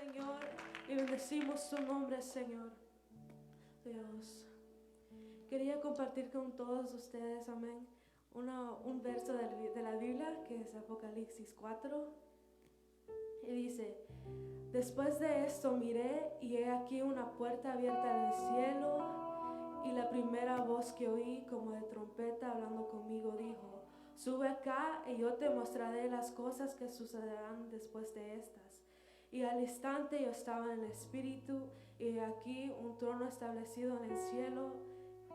Señor, y bendecimos su nombre, Señor. Dios, quería compartir con todos ustedes, amén, un verso de la Biblia que es Apocalipsis 4. Y dice: después de esto miré y he aquí una puerta abierta en el cielo, y la primera voz que oí como de trompeta hablando conmigo dijo: sube acá y yo te mostraré las cosas que sucederán después de estas. Y al instante yo estaba en el espíritu, y aquí un trono establecido en el cielo,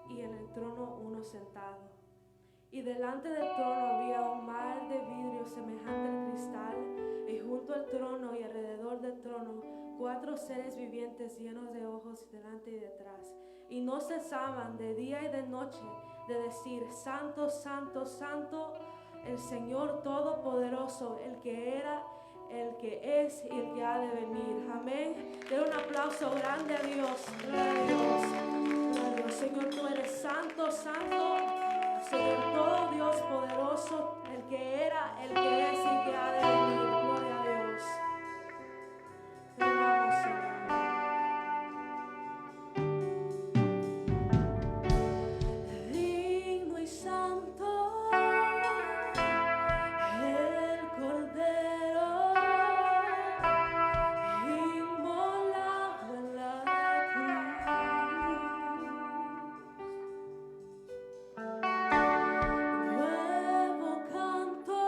y en el trono uno sentado. Y delante del trono había un mar de vidrio semejante al cristal, y junto al trono y alrededor del trono 4 seres vivientes llenos de ojos delante y detrás. Y no cesaban de día y de noche de decir: Santo, Santo, Santo, el Señor Todopoderoso, el que era, el que es y el que ha de venir. Amén. Den un aplauso grande a Dios. Gloria a Dios. Gloria a Dios. Señor, tú eres santo, santo. Señor, todo Dios poderoso, el que era, el que es y el que ha de venir. Gloria a Dios. Te amamos, Señor. Digno y santo, el Cordero inmolado en la cruz. Nuevo canto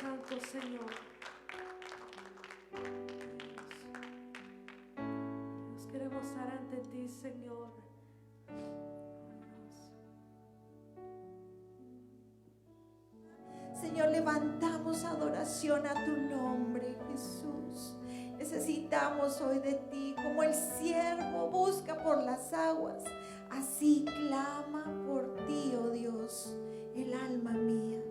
Santo, Señor. Dios, queremos estar ante ti, Señor. Señor, levantamos adoración a tu nombre, Jesús. Necesitamos hoy de ti, como el siervo busca por las aguas, así clama por ti, oh Dios, el alma mía.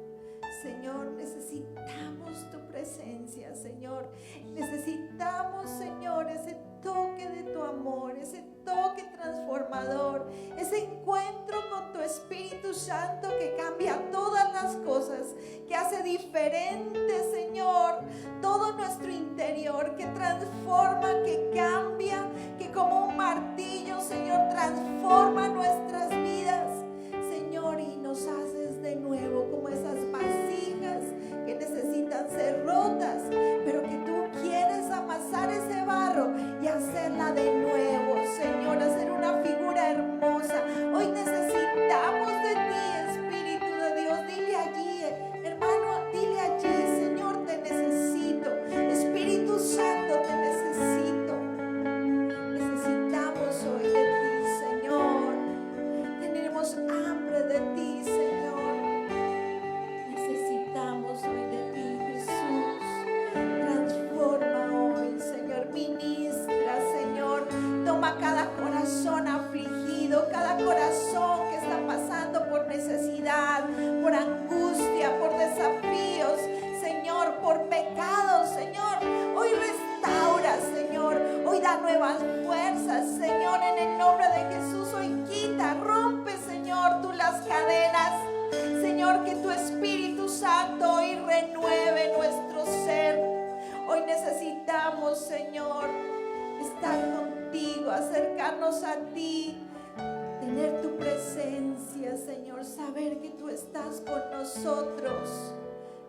Señor, necesitamos tu presencia, Señor. Necesitamos, Señor, ese toque de tu amor, ese toque transformador, ese encuentro con tu Espíritu Santo que cambia todas las cosas, que hace diferente, Señor, todo nuestro interior, que transforma, que cambia, que como un martillo, Señor, transforma nuestras vidas, Señor, y nos haces de nuevo como esas vasijas que necesitan ser rotas, pero que tú quieres amasar ese barro y hacerla de nuevo, Señor, hacer una figura hermosa. Hoy necesitamos de ti, Espíritu de Dios. Dile allí, hermano, dile allí, Señor, te necesito. Espíritu Santo, te necesito. Necesitamos hoy de ti, Señor. Tenemos hambre de ti, Señor. Necesitamos hoy de ti, Jesús. Transforma hoy, Señor. Ministra, Señor. Toma cada corazón afligido, cada corazón que está pasando por necesidad, por angustia, por desafíos, Señor, por pecados, Señor. Hoy restaura, Señor. Hoy da nuevas fuerzas, Señor, en el nombre de Jesús. Hoy quita, rompe, Señor, tú las cadenas. Señor, que tu Espíritu Santo hoy renueve nuestro ser. Hoy necesitamos, Señor, estar contigo, acercarnos a ti, tener tu presencia, Señor, saber que tú estás con nosotros.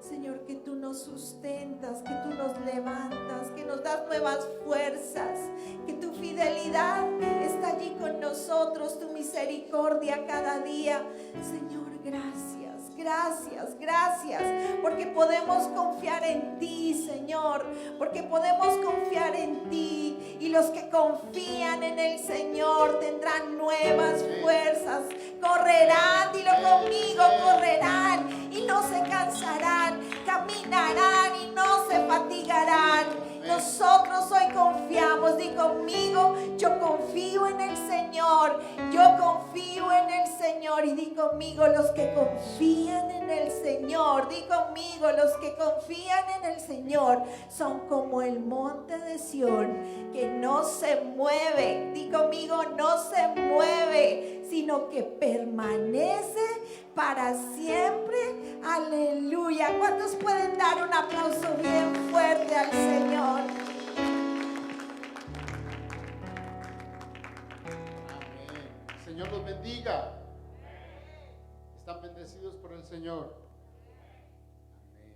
Señor, que tú nos sustentas, que tú nos levantas, que nos das nuevas fuerzas, que tu fidelidad está allí con nosotros, tu misericordia cada día. Señor, gracias, gracias, gracias, porque podemos confiar en ti, Señor, porque podemos confiar en ti, y los que confían en el Señor tendrán nuevas fuerzas, correrán, dilo conmigo, correrán y no se cansarán, caminarán y no se fatigarán. Nosotros hoy confiamos, di conmigo, yo confío en el Señor, yo confío en el Señor, y di conmigo, los que confían en el Señor, di conmigo, los que confían en el Señor son como el monte de Sión, que no se mueve, di conmigo, no se mueve, sino que permanece para siempre. Aleluya. ¿Cuántos pueden dar un aplauso bien fuerte al Señor? Amén. El Señor los bendiga. ¿Están bendecidos por el Señor? Amén.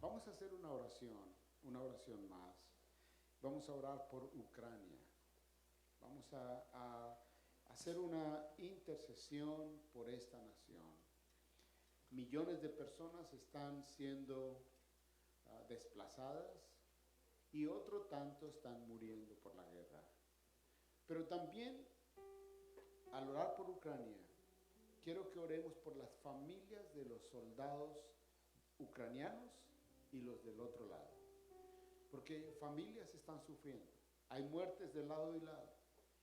Vamos a hacer una oración más. Vamos a orar por Ucrania. Vamos a hacer una intercesión por esta nación. Millones de personas están siendo desplazadas y otro tanto están muriendo por la guerra. Pero también, al orar por Ucrania, quiero que oremos por las familias de los soldados ucranianos y los del otro lado. Porque familias están sufriendo. Hay muertes de lado y lado.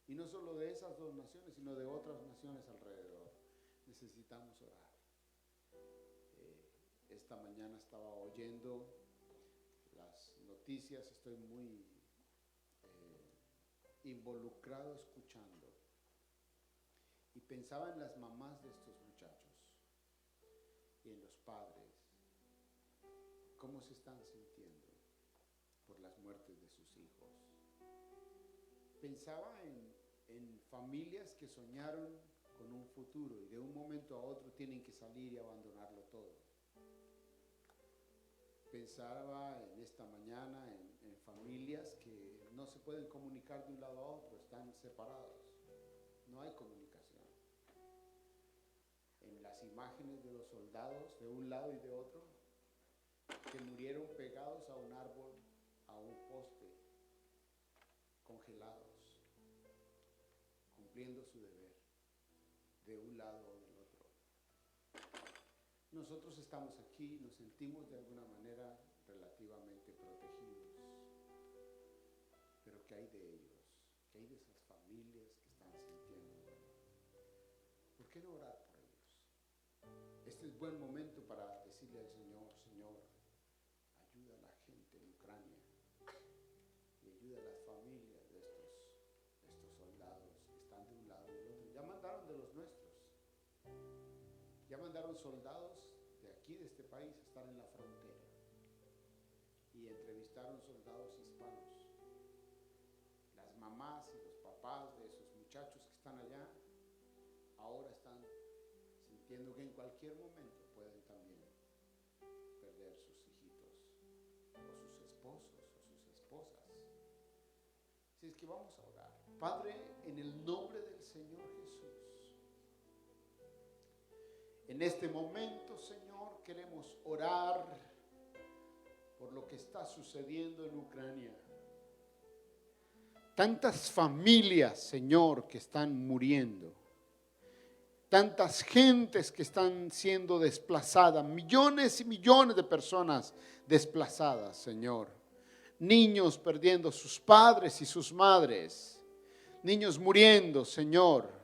Y no solo de esas dos naciones, sino de otras naciones alrededor. Necesitamos orar. Esta mañana estaba oyendo las noticias, estoy muy involucrado escuchando. Y pensaba en las mamás de estos muchachos y en los padres. ¿Cómo se están sintiendo por las muertes de sus hijos? Pensaba en familias que soñaron con un futuro y de un momento a otro tienen que salir y abandonarlo todo. Pensaba en esta mañana en familias que no se pueden comunicar de un lado a otro, están separados, no hay comunicación. En las imágenes de los soldados de un lado y de otro, que murieron pegados a un árbol, a un poste, congelados, cumpliendo su deber de un lado o del otro. Nosotros estamos aquí, nos sentimos de alguna manera relativamente protegidos, pero ¿qué hay de ellos? ¿Qué hay de esas familias que están sintiendo? ¿Por qué no orar por ellos? Este es buen momento para decirle al Señor, Señor, ayuda a la gente en Ucrania y ayuda a las familias de estos soldados que están de un lado y del otro. Ya mandaron de los nuestros, ya mandaron soldados de aquí, de este país, a estar en la frontera y entrevistaron soldados hispanos. Las mamás y los papás de esos muchachos que están allá ahora están sintiendo que en cualquier momento pueden también perder sus hijitos o sus esposos o sus esposas. Así es que vamos a orar. Padre, en el nombre del Señor Jesús, en este momento, Señor, queremos orar por lo que está sucediendo en Ucrania. Tantas familias, Señor, que están muriendo. Tantas gentes que están siendo desplazadas. Millones y millones de personas desplazadas, Señor. Niños perdiendo sus padres y sus madres. Niños muriendo, Señor.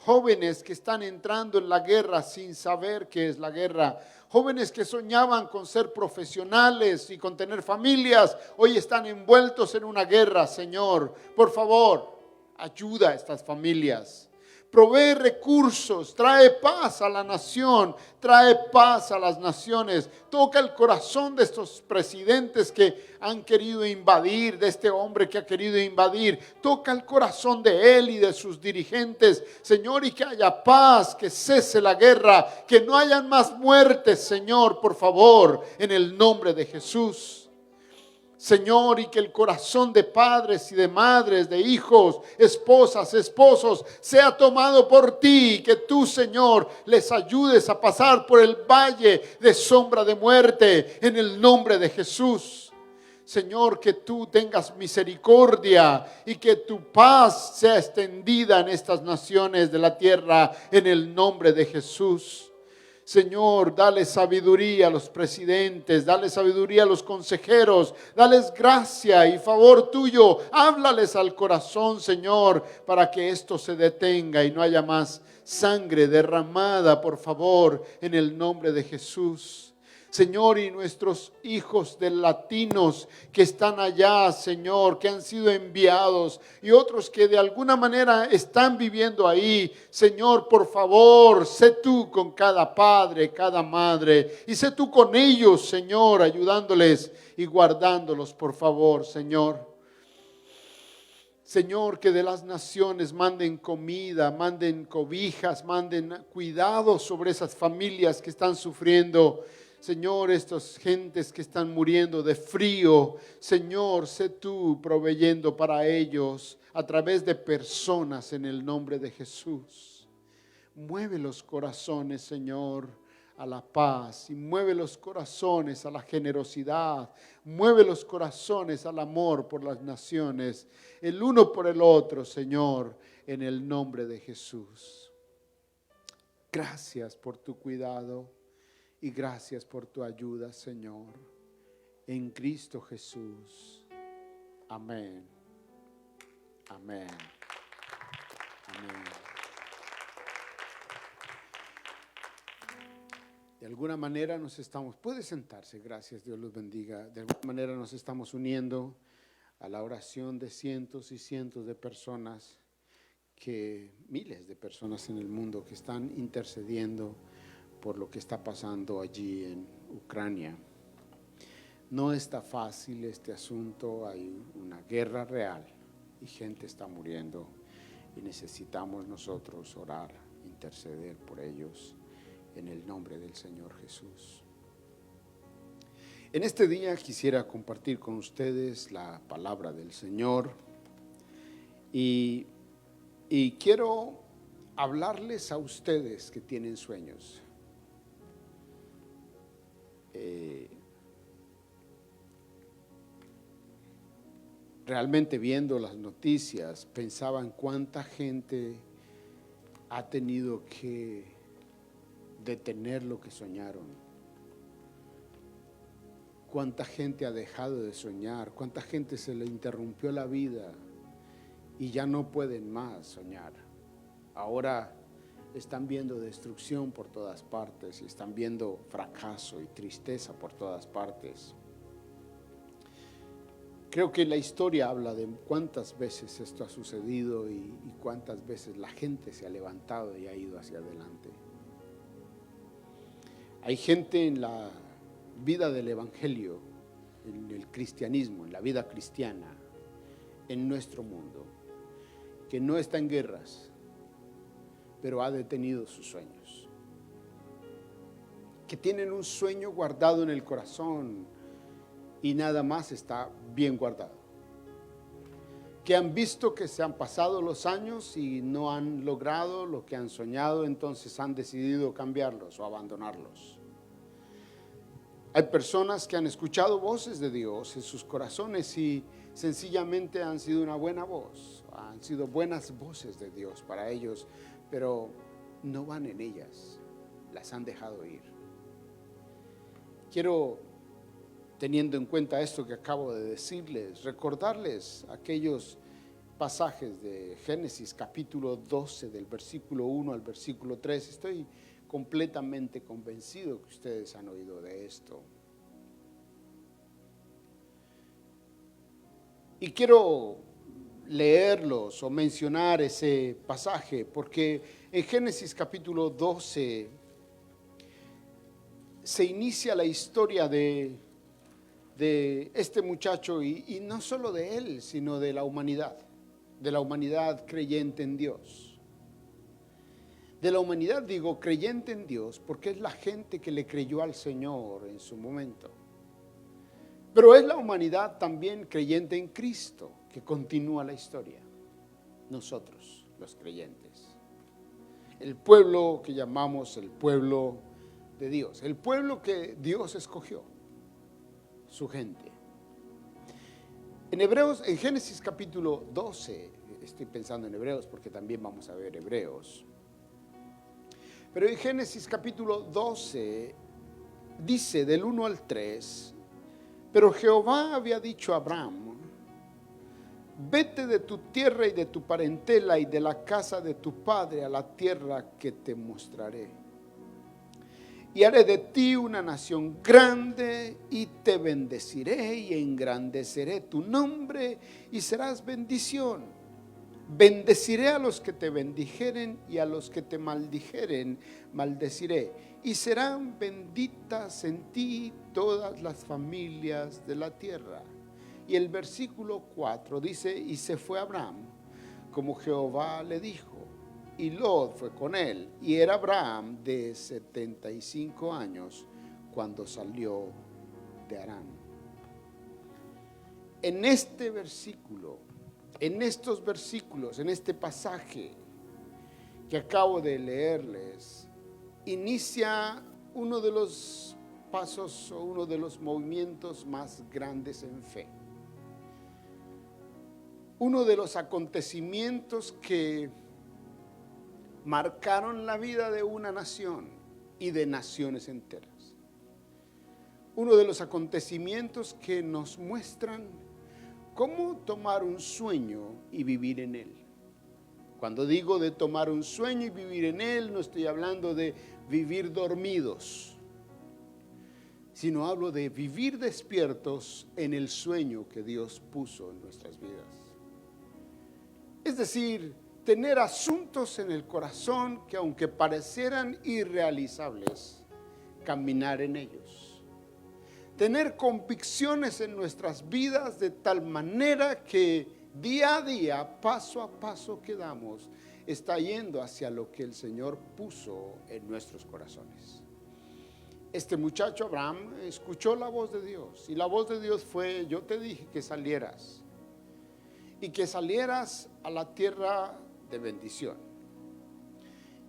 Jóvenes que están entrando en la guerra sin saber qué es la guerra. Jóvenes que soñaban con ser profesionales y con tener familias, hoy están envueltos en una guerra, Señor. Por favor, ayuda a estas familias. Provee recursos, trae paz a la nación, trae paz a las naciones. Toca el corazón de estos presidentes que han querido invadir, de este hombre que ha querido invadir. Toca el corazón de él y de sus dirigentes, Señor, y que haya paz, que cese la guerra, que no hayan más muertes, Señor, por favor, en el nombre de Jesús. Señor, y que el corazón de padres y de madres, de hijos, esposas, esposos, sea tomado por ti, que tú, Señor, les ayudes a pasar por el valle de sombra de muerte, en el nombre de Jesús. Señor, que tú tengas misericordia y que tu paz sea extendida en estas naciones de la tierra, en el nombre de Jesús. Señor, dale sabiduría a los presidentes, dale sabiduría a los consejeros, dales gracia y favor tuyo. Háblales al corazón, Señor, para que esto se detenga y no haya más sangre derramada, por favor, en el nombre de Jesús. Señor, y nuestros hijos de latinos que están allá, Señor, que han sido enviados y otros que de alguna manera están viviendo ahí, Señor, por favor, sé tú con cada padre, cada madre, y sé tú con ellos, Señor, ayudándoles y guardándolos, por favor, Señor. Señor, que de las naciones manden comida, manden cobijas, manden cuidado sobre esas familias que están sufriendo. Señor, estas gentes que están muriendo de frío, Señor, sé tú proveyendo para ellos a través de personas en el nombre de Jesús. Mueve los corazones, Señor, a la paz y mueve los corazones a la generosidad, mueve los corazones al amor por las naciones, el uno por el otro, Señor, en el nombre de Jesús. Gracias por tu cuidado. Y gracias por tu ayuda, Señor, en Cristo Jesús. Amén. Amén. Amén. De alguna manera nos estamos, puede sentarse, gracias, Dios los bendiga. De alguna manera nos estamos uniendo a la oración de cientos y cientos de personas, miles de personas en el mundo que están intercediendo por lo que está pasando allí en Ucrania. No está fácil este asunto, hay una guerra real y gente está muriendo y necesitamos nosotros orar, interceder por ellos en el nombre del Señor Jesús. En este día quisiera compartir con ustedes la palabra del Señor y quiero hablarles a ustedes que tienen sueños. realmente viendo las noticias, pensaba en cuánta gente ha tenido que detener lo que soñaron. Cuánta gente ha dejado de soñar, cuánta gente se le interrumpió la vida y ya no pueden más soñar. Ahora están viendo destrucción por todas partes y están viendo fracaso y tristeza por todas partes. Creo que la historia habla de cuántas veces esto ha sucedido y cuántas veces la gente se ha levantado y ha ido hacia adelante. Hay gente en la vida del evangelio, en el cristianismo, en la vida cristiana, en nuestro mundo, que no está en guerras, pero ha detenido sus sueños. Que tienen un sueño guardado en el corazón y nada más está bien guardado. Que han visto que se han pasado los años y no han logrado lo que han soñado, entonces han decidido cambiarlos o abandonarlos. Hay personas que han escuchado voces de Dios en sus corazones y sencillamente han sido una buena voz, han sido buenas voces de Dios para ellos, pero no van en ellas, las han dejado ir. Quiero, teniendo en cuenta esto que acabo de decirles, recordarles aquellos pasajes de Génesis capítulo 12, del versículo 1 al versículo 3. Estoy completamente convencido que ustedes han oído de esto. Y quiero leerlos o mencionar ese pasaje porque en Génesis capítulo 12 se inicia la historia de este muchacho y no solo de él, sino de la humanidad creyente en Dios. De la humanidad digo creyente en Dios porque es la gente que le creyó al Señor en su momento. Pero es la humanidad también creyente en Cristo que continúa la historia. Nosotros, los creyentes. El pueblo que llamamos el pueblo de Dios. El pueblo que Dios escogió. Su gente. En Hebreos, en Génesis capítulo 12, estoy pensando en Hebreos porque también vamos a ver Hebreos. Pero en Génesis capítulo 12 dice del 1 al 3, pero Jehová había dicho a Abraham, vete de tu tierra y de tu parentela y de la casa de tu padre a la tierra que te mostraré. Y haré de ti una nación grande y te bendeciré y engrandeceré tu nombre y serás bendición. Bendeciré a los que te bendijeren y a los que te maldijeren maldeciré. Y serán benditas en ti todas las familias de la tierra. Y el versículo 4 dice, y se fue Abraham como Jehová le dijo. Y Lot fue con él. Y era Abraham de 75 años cuando salió de Harán. En este versículo, en estos versículos, en este pasaje que acabo de leerles, inicia uno de los pasos o uno de los movimientos más grandes en fe. Uno de los acontecimientos que marcaron la vida de una nación y de naciones enteras. Uno de los acontecimientos que nos muestran cómo tomar un sueño y vivir en él. Cuando digo de tomar un sueño y vivir en él, no estoy hablando de vivir dormidos, sino hablo de vivir despiertos en el sueño que Dios puso en nuestras vidas. Es decir, tener asuntos en el corazón que aunque parecieran irrealizables, caminar en ellos. Tener convicciones en nuestras vidas de tal manera que día a día, paso a paso que damos, está yendo hacia lo que el Señor puso en nuestros corazones. Este muchacho Abraham escuchó la voz de Dios y la voz de Dios fue, yo te dije que salieras y que salieras a la tierra de bendición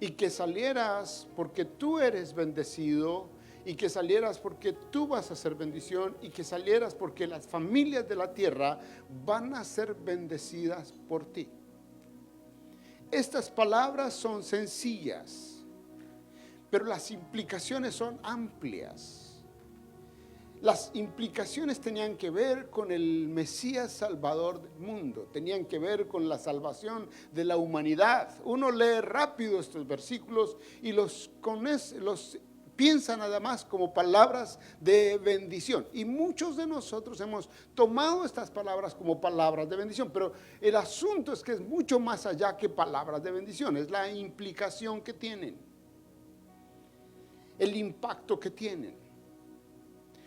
y que salieras porque tú eres bendecido y que salieras porque tú vas a ser bendición y que salieras porque las familias de la tierra van a ser bendecidas por ti. Estas palabras son sencillas, pero las implicaciones son amplias. Las implicaciones tenían que ver con el Mesías Salvador del mundo, tenían que ver con la salvación de la humanidad. Uno lee rápido estos versículos y los piensa nada más como palabras de bendición. Y muchos de nosotros hemos tomado estas palabras como palabras de bendición, pero el asunto es que es mucho más allá que palabras de bendición, es la implicación que tienen, el impacto que tienen,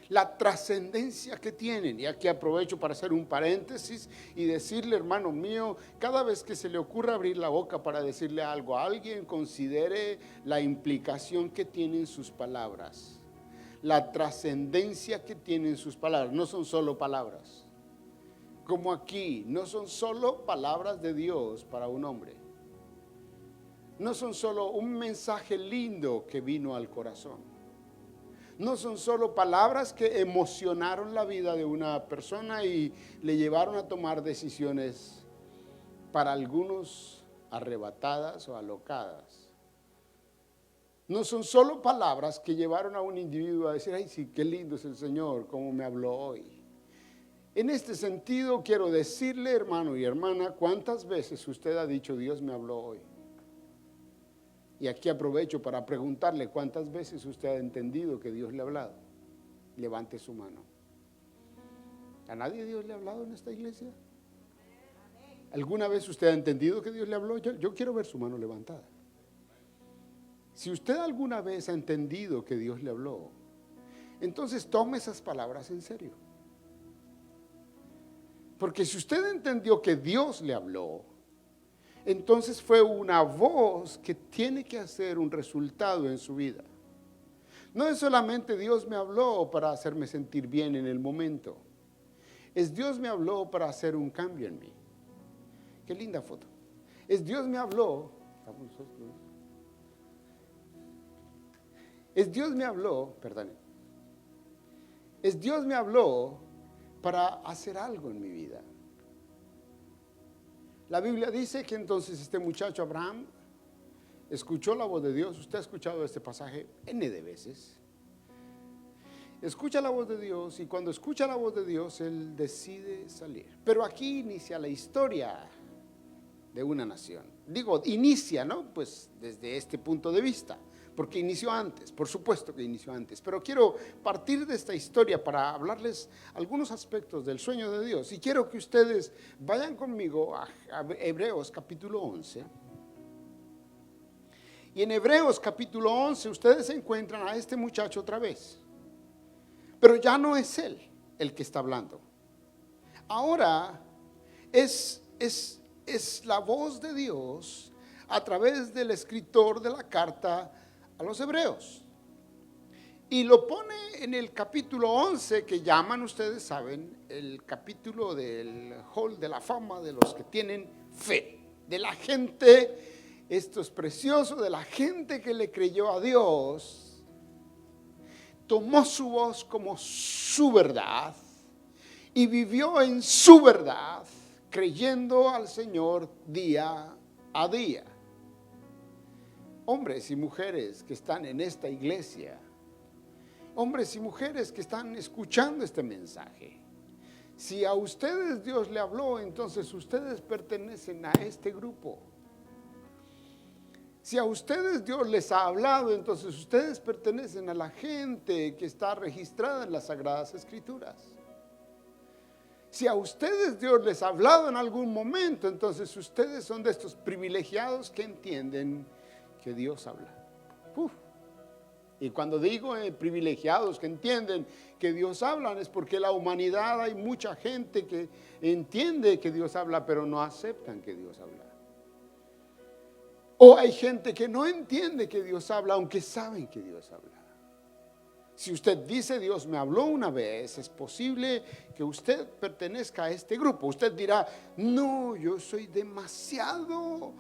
la trascendencia que tienen. Y aquí aprovecho para hacer un paréntesis y decirle, hermano mío, cada vez que se le ocurra abrir la boca para decirle algo a alguien, considere la implicación que tienen sus palabras, la trascendencia que tienen sus palabras. No son solo palabras, como aquí, no son solo palabras de Dios para un hombre, no son solo un mensaje lindo que vino al corazón. No son solo palabras que emocionaron la vida de una persona y le llevaron a tomar decisiones, para algunos arrebatadas o alocadas. No son solo palabras que llevaron a un individuo a decir, ay sí, qué lindo es el Señor, cómo me habló hoy. En este sentido quiero decirle, hermano y hermana, ¿cuántas veces usted ha dicho, Dios me habló hoy? Y aquí aprovecho para preguntarle, ¿cuántas veces usted ha entendido que Dios le ha hablado? Levante su mano. ¿A nadie Dios le ha hablado en esta iglesia? ¿Alguna vez usted ha entendido que Dios le habló? Yo quiero ver su mano levantada. Si usted alguna vez ha entendido que Dios le habló, entonces tome esas palabras en serio. Porque si usted entendió que Dios le habló, entonces fue una voz que tiene que hacer un resultado en su vida. No es solamente Dios me habló para hacerme sentir bien en el momento. Es Dios me habló para hacer un cambio en mí. Qué linda foto. Es Dios me habló. Es Dios me habló, perdón. Es Dios me habló para hacer algo en mi vida. La Biblia dice que entonces este muchacho Abraham escuchó la voz de Dios. Usted ha escuchado este pasaje N de veces. Escucha la voz de Dios y cuando escucha la voz de Dios, él decide salir. Pero aquí inicia la historia de una nación. Digo, inicia, ¿no? Pues desde este punto de vista, porque inició antes, por supuesto que inició antes. Pero quiero partir de esta historia para hablarles algunos aspectos del sueño de Dios. Y quiero que ustedes vayan conmigo a Hebreos capítulo 11. Y en Hebreos capítulo 11 ustedes encuentran a este muchacho otra vez. Pero ya no es él el que está hablando. Ahora es la voz de Dios a través del escritor de la carta a los hebreos. Y lo pone en el capítulo 11, que llaman, ustedes saben, el capítulo del hall de la fama de los que tienen fe, de la gente, esto es precioso, de la gente que le creyó a Dios, tomó su voz como su verdad y vivió en su verdad, creyendo al Señor día a día. Hombres y mujeres que están en esta iglesia, hombres y mujeres que están escuchando este mensaje, si a ustedes Dios le habló, entonces ustedes pertenecen a este grupo. Si a ustedes Dios les ha hablado, entonces ustedes pertenecen a la gente que está registrada en las Sagradas Escrituras. Si a ustedes Dios les ha hablado en algún momento, entonces ustedes son de estos privilegiados que entienden que Dios habla. Y cuando digo privilegiados que entienden que Dios habla, es porque en la humanidad hay mucha gente que entiende que Dios habla, pero no aceptan que Dios habla. O hay gente que no entiende que Dios habla, aunque saben que Dios habla. Si usted dice, Dios me habló una vez, es posible que usted pertenezca a este grupo. Usted dirá, no, yo soy demasiado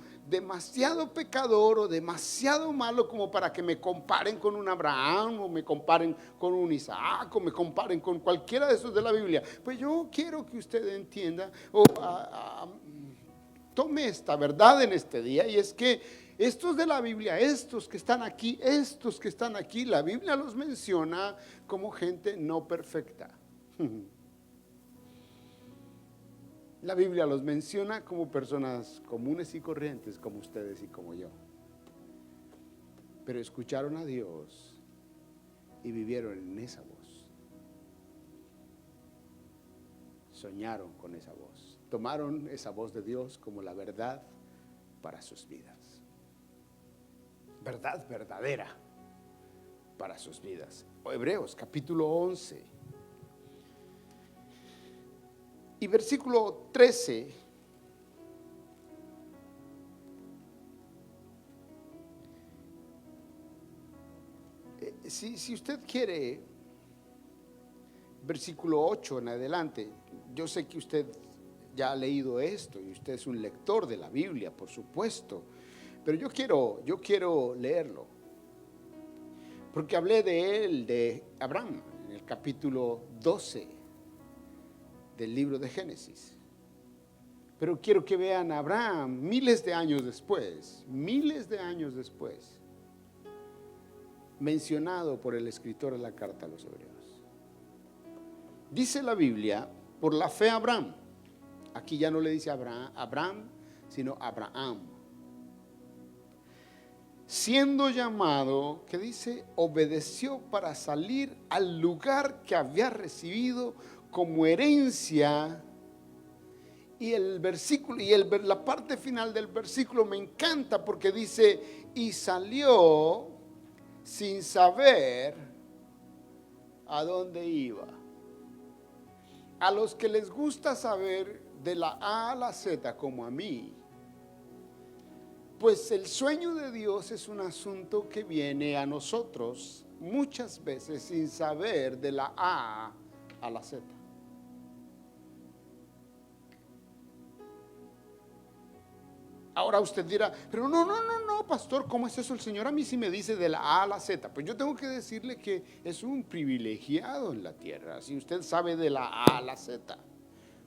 pecador o demasiado malo como para que me comparen con un Abraham o me comparen con un Isaac o me comparen con cualquiera de esos de la Biblia. Pues yo quiero que usted entienda o tome esta verdad en este día, y es que estos de la Biblia, estos que están aquí, la Biblia los menciona como gente no perfecta. La Biblia los menciona como personas comunes y corrientes como ustedes y como yo. Pero escucharon a Dios y vivieron en esa voz. Soñaron con esa voz. Tomaron esa voz de Dios como la verdad para sus vidas. Verdad verdadera para sus vidas. Hebreos capítulo 11 y versículo 13. Si usted quiere, versículo 8 en adelante, yo sé que usted ya ha leído esto y usted es un lector de la Biblia, por supuesto. Pero yo quiero leerlo, porque hablé de él, de Abraham, en el capítulo 12 del libro de Génesis. Pero quiero que vean a Abraham miles de años después, mencionado por el escritor de la carta a los Hebreos. Dice la Biblia, por la fe Abraham, aquí ya no le dice Abraham, sino Abraham. Siendo llamado, que dice, obedeció para salir al lugar que había recibido como herencia. Y el versículo, la parte final del versículo me encanta porque dice, y salió sin saber a dónde iba. A los que les gusta saber de la A a la Z como a mí, pues el sueño de Dios es un asunto que viene a nosotros muchas veces sin saber de la A a la Z. Ahora usted dirá, pero no, pastor, ¿cómo es eso? El Señor a mí sí me dice de la A a la Z. Pues yo tengo que decirle que es un privilegiado en la tierra, si usted sabe de la A a la Z.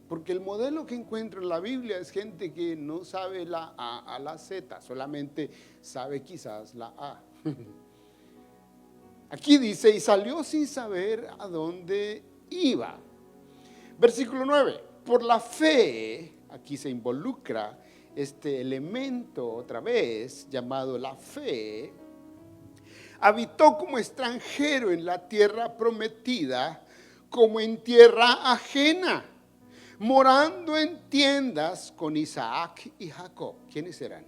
Porque el modelo que encuentro en la Biblia es gente que no sabe la A a la Z, solamente sabe quizás la A. Aquí dice, y salió sin saber a dónde iba. Versículo 9, por la fe, aquí se involucra este elemento otra vez llamado la fe, habitó como extranjero en la tierra prometida, como en tierra ajena, morando en tiendas con Isaac y Jacob. ¿Quiénes eran?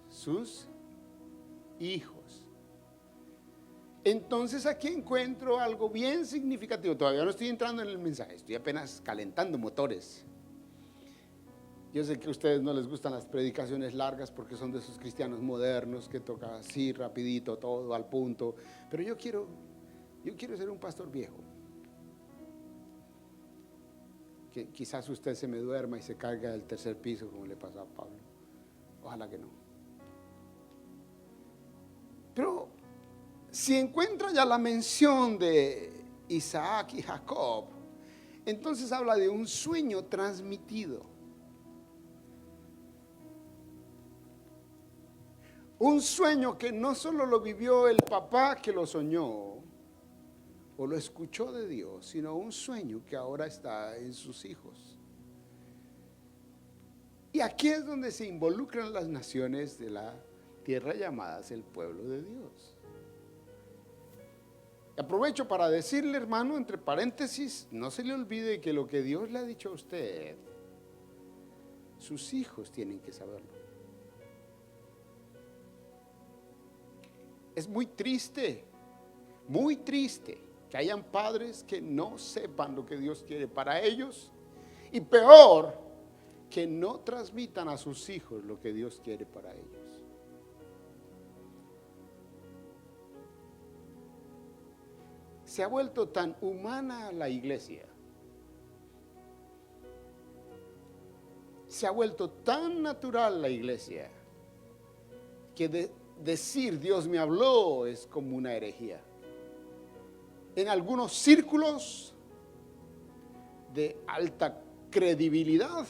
Sus hijos. Entonces aquí encuentro algo bien significativo. Todavía no estoy entrando en el mensaje, estoy apenas calentando motores. Yo sé que a ustedes no les gustan las predicaciones largas porque son de esos cristianos modernos que toca así rapidito, todo al punto. Pero yo quiero ser un pastor viejo. Que quizás usted se me duerma y se caiga del tercer piso como le pasó a Pablo. Ojalá que no. Pero si encuentra ya la mención de Isaac y Jacob, entonces habla de un sueño transmitido. Un sueño que no solo lo vivió el papá que lo soñó o lo escuchó de Dios, sino un sueño que ahora está en sus hijos. Y aquí es donde se involucran las naciones de la tierra llamadas el pueblo de Dios. Aprovecho para decirle, hermano, entre paréntesis, no se le olvide que lo que Dios le ha dicho a usted, sus hijos tienen que saberlo. Es muy triste que hayan padres que no sepan lo que Dios quiere para ellos, y peor, que no transmitan a sus hijos lo que Dios quiere para ellos. se ha vuelto tan humana la iglesia. Se ha vuelto tan natural la iglesia que decir Dios me habló es como una herejía. En algunos círculos de alta credibilidad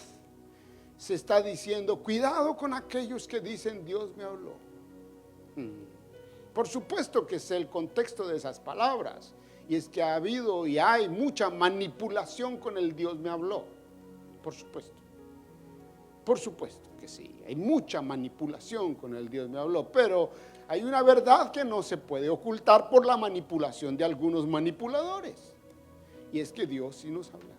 se está diciendo, cuidado con aquellos que dicen Dios me habló. Por supuesto que sé el contexto de esas palabras, y es que ha habido y hay mucha manipulación con el Dios me habló. Por supuesto que sí, hay mucha manipulación con el Dios me habló, pero hay una verdad que no se puede ocultar por la manipulación de algunos manipuladores, y es que Dios sí nos habla.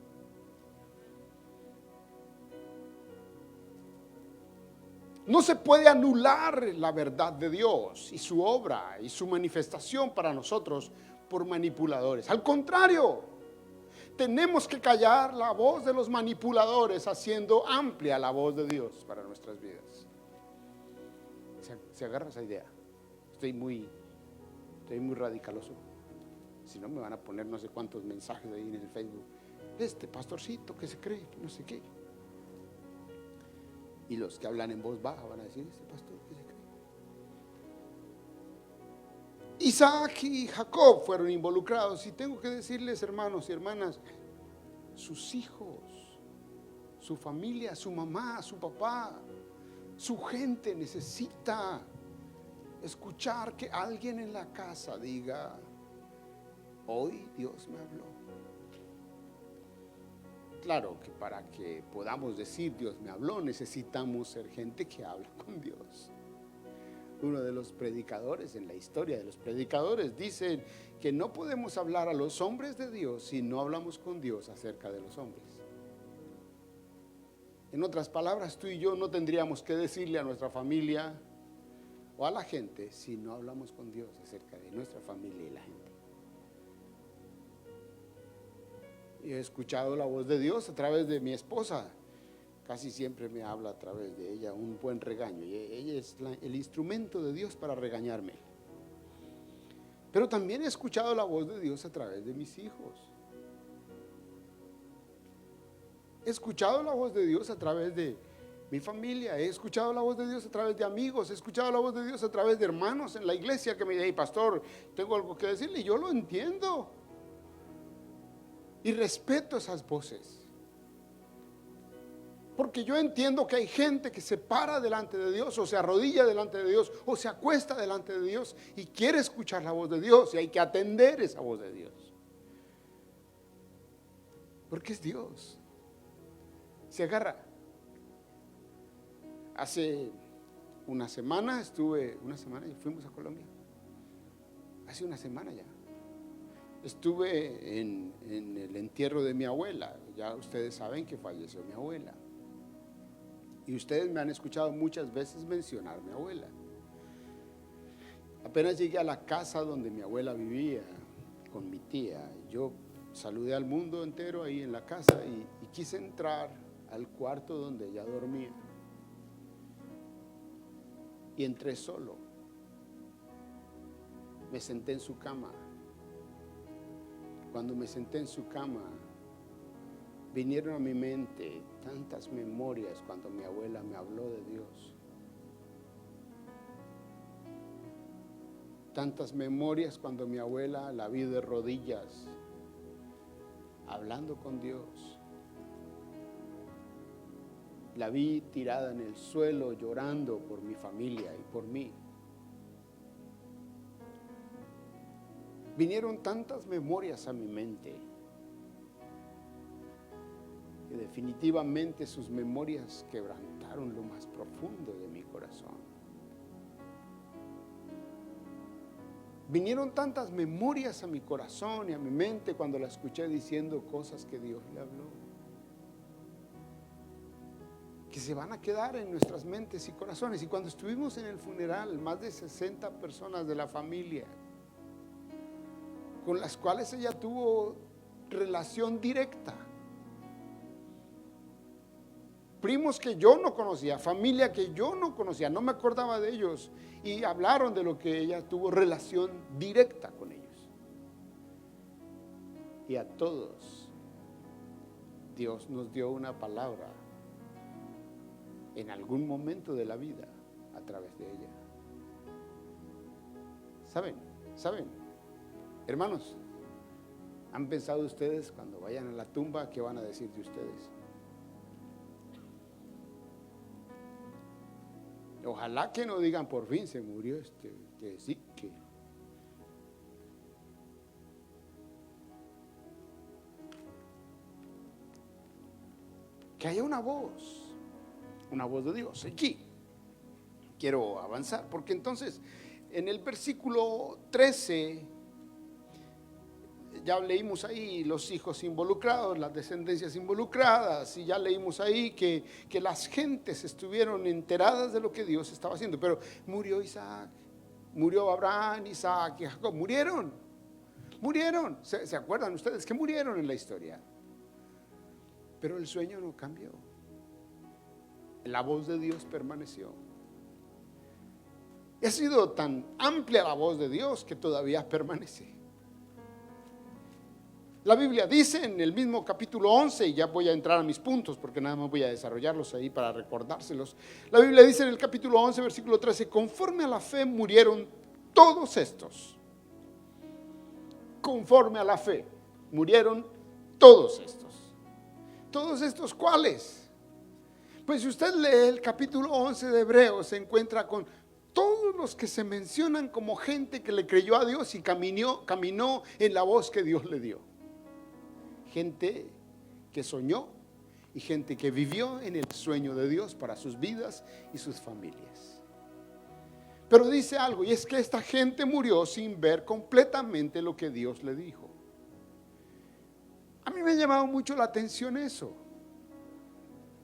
No se puede anular la verdad de Dios y su obra y su manifestación para nosotros por manipuladores. Al contrario, tenemos que callar la voz de los manipuladores haciendo amplia la voz de Dios para nuestras vidas. ¿Se agarra esa idea? Estoy muy radicaloso. Si no, me van a poner no sé cuántos mensajes ahí en el Facebook. Este pastorcito que se cree, que no sé qué. Y los que hablan en voz baja van a decir, ese pastor que se cree. Isaac y Jacob fueron involucrados, y tengo que decirles, hermanos y hermanas, sus hijos, su familia, su mamá, su papá, su gente necesita escuchar que alguien en la casa diga, hoy Dios me habló. Claro que para que podamos decir Dios me habló, necesitamos ser gente que habla con Dios. Uno de los predicadores, en la historia de los predicadores, dice que no podemos hablar a los hombres de Dios si no hablamos con Dios acerca de los hombres. En otras palabras, tú y yo no tendríamos que decirle a nuestra familia o a la gente si no hablamos con Dios acerca de nuestra familia y la gente. Y he escuchado la voz de Dios a través de mi esposa. Casi siempre me habla a través de ella un buen regaño. Y ella es el instrumento de Dios para regañarme. Pero también he escuchado la voz de Dios a través de mis hijos. He escuchado la voz de Dios a través de mi familia. He escuchado la voz de Dios a través de amigos. He escuchado la voz de Dios a través de hermanos en la iglesia que me dicen, hey, pastor, tengo algo que decirle. Y yo lo entiendo. Y respeto esas voces. Porque yo entiendo que hay gente que se para delante de Dios, o se arrodilla delante de Dios, o se acuesta delante de Dios y quiere escuchar la voz de Dios, y hay que atender esa voz de Dios. Porque es Dios. Se agarra. Hace una semana y fuimos a Colombia. Hace una semana ya. Estuve en el entierro de mi abuela. Ya ustedes saben que falleció mi abuela. Y ustedes me han escuchado muchas veces mencionar a mi abuela. Apenas llegué a la casa donde mi abuela vivía con mi tía, yo saludé al mundo entero ahí en la casa y quise entrar al cuarto donde ella dormía. Y entré solo. Me senté en su cama. Cuando me senté en su cama, vinieron a mi mente tantas memorias cuando mi abuela me habló de Dios. Tantas memorias cuando mi abuela la vi de rodillas, hablando con Dios. La vi tirada en el suelo llorando por mi familia y por mí. Vinieron tantas memorias a mi mente que definitivamente sus memorias quebrantaron lo más profundo de mi corazón. Vinieron tantas memorias a mi corazón y a mi mente cuando la escuché diciendo cosas que Dios le habló, que se van a quedar en nuestras mentes y corazones. Y cuando estuvimos en el funeral, más de 60 personas de la familia con las cuales ella tuvo relación directa, primos que yo no conocía, familia que yo no conocía, no me acordaba de ellos, y hablaron de lo que ella tuvo relación directa con ellos. Y a todos Dios nos dio una palabra en algún momento de la vida a través de ella. ¿Saben? Hermanos, ¿han pensado ustedes cuando vayan a la tumba qué van a decir de ustedes? Ojalá que no digan por fin se murió que sí, que haya una voz de Dios. Aquí quiero avanzar, porque entonces en el versículo 13 ya leímos ahí los hijos involucrados, las descendencias involucradas, y ya leímos ahí que las gentes estuvieron enteradas de lo que Dios estaba haciendo. Pero murió Isaac, murió Abraham, Isaac y Jacob, murieron. ¿Se acuerdan ustedes que murieron en la historia? Pero el sueño no cambió. La voz de Dios permaneció. Y ha sido tan amplia la voz de Dios que todavía permanece. La Biblia dice en el mismo capítulo 11, y ya voy a entrar a mis puntos porque nada más voy a desarrollarlos ahí para recordárselos. La Biblia dice en el capítulo 11, versículo 13, conforme a la fe murieron todos estos. Conforme a la fe murieron todos estos. ¿Todos estos cuáles? Pues si usted lee el capítulo 11 de Hebreos, se encuentra con todos los que se mencionan como gente que le creyó a Dios y caminó en la voz que Dios le dio. Gente que soñó y gente que vivió en el sueño de Dios para sus vidas y sus familias. Pero dice algo, y es que esta gente murió sin ver completamente lo que Dios le dijo. A mí me ha llamado mucho la atención eso,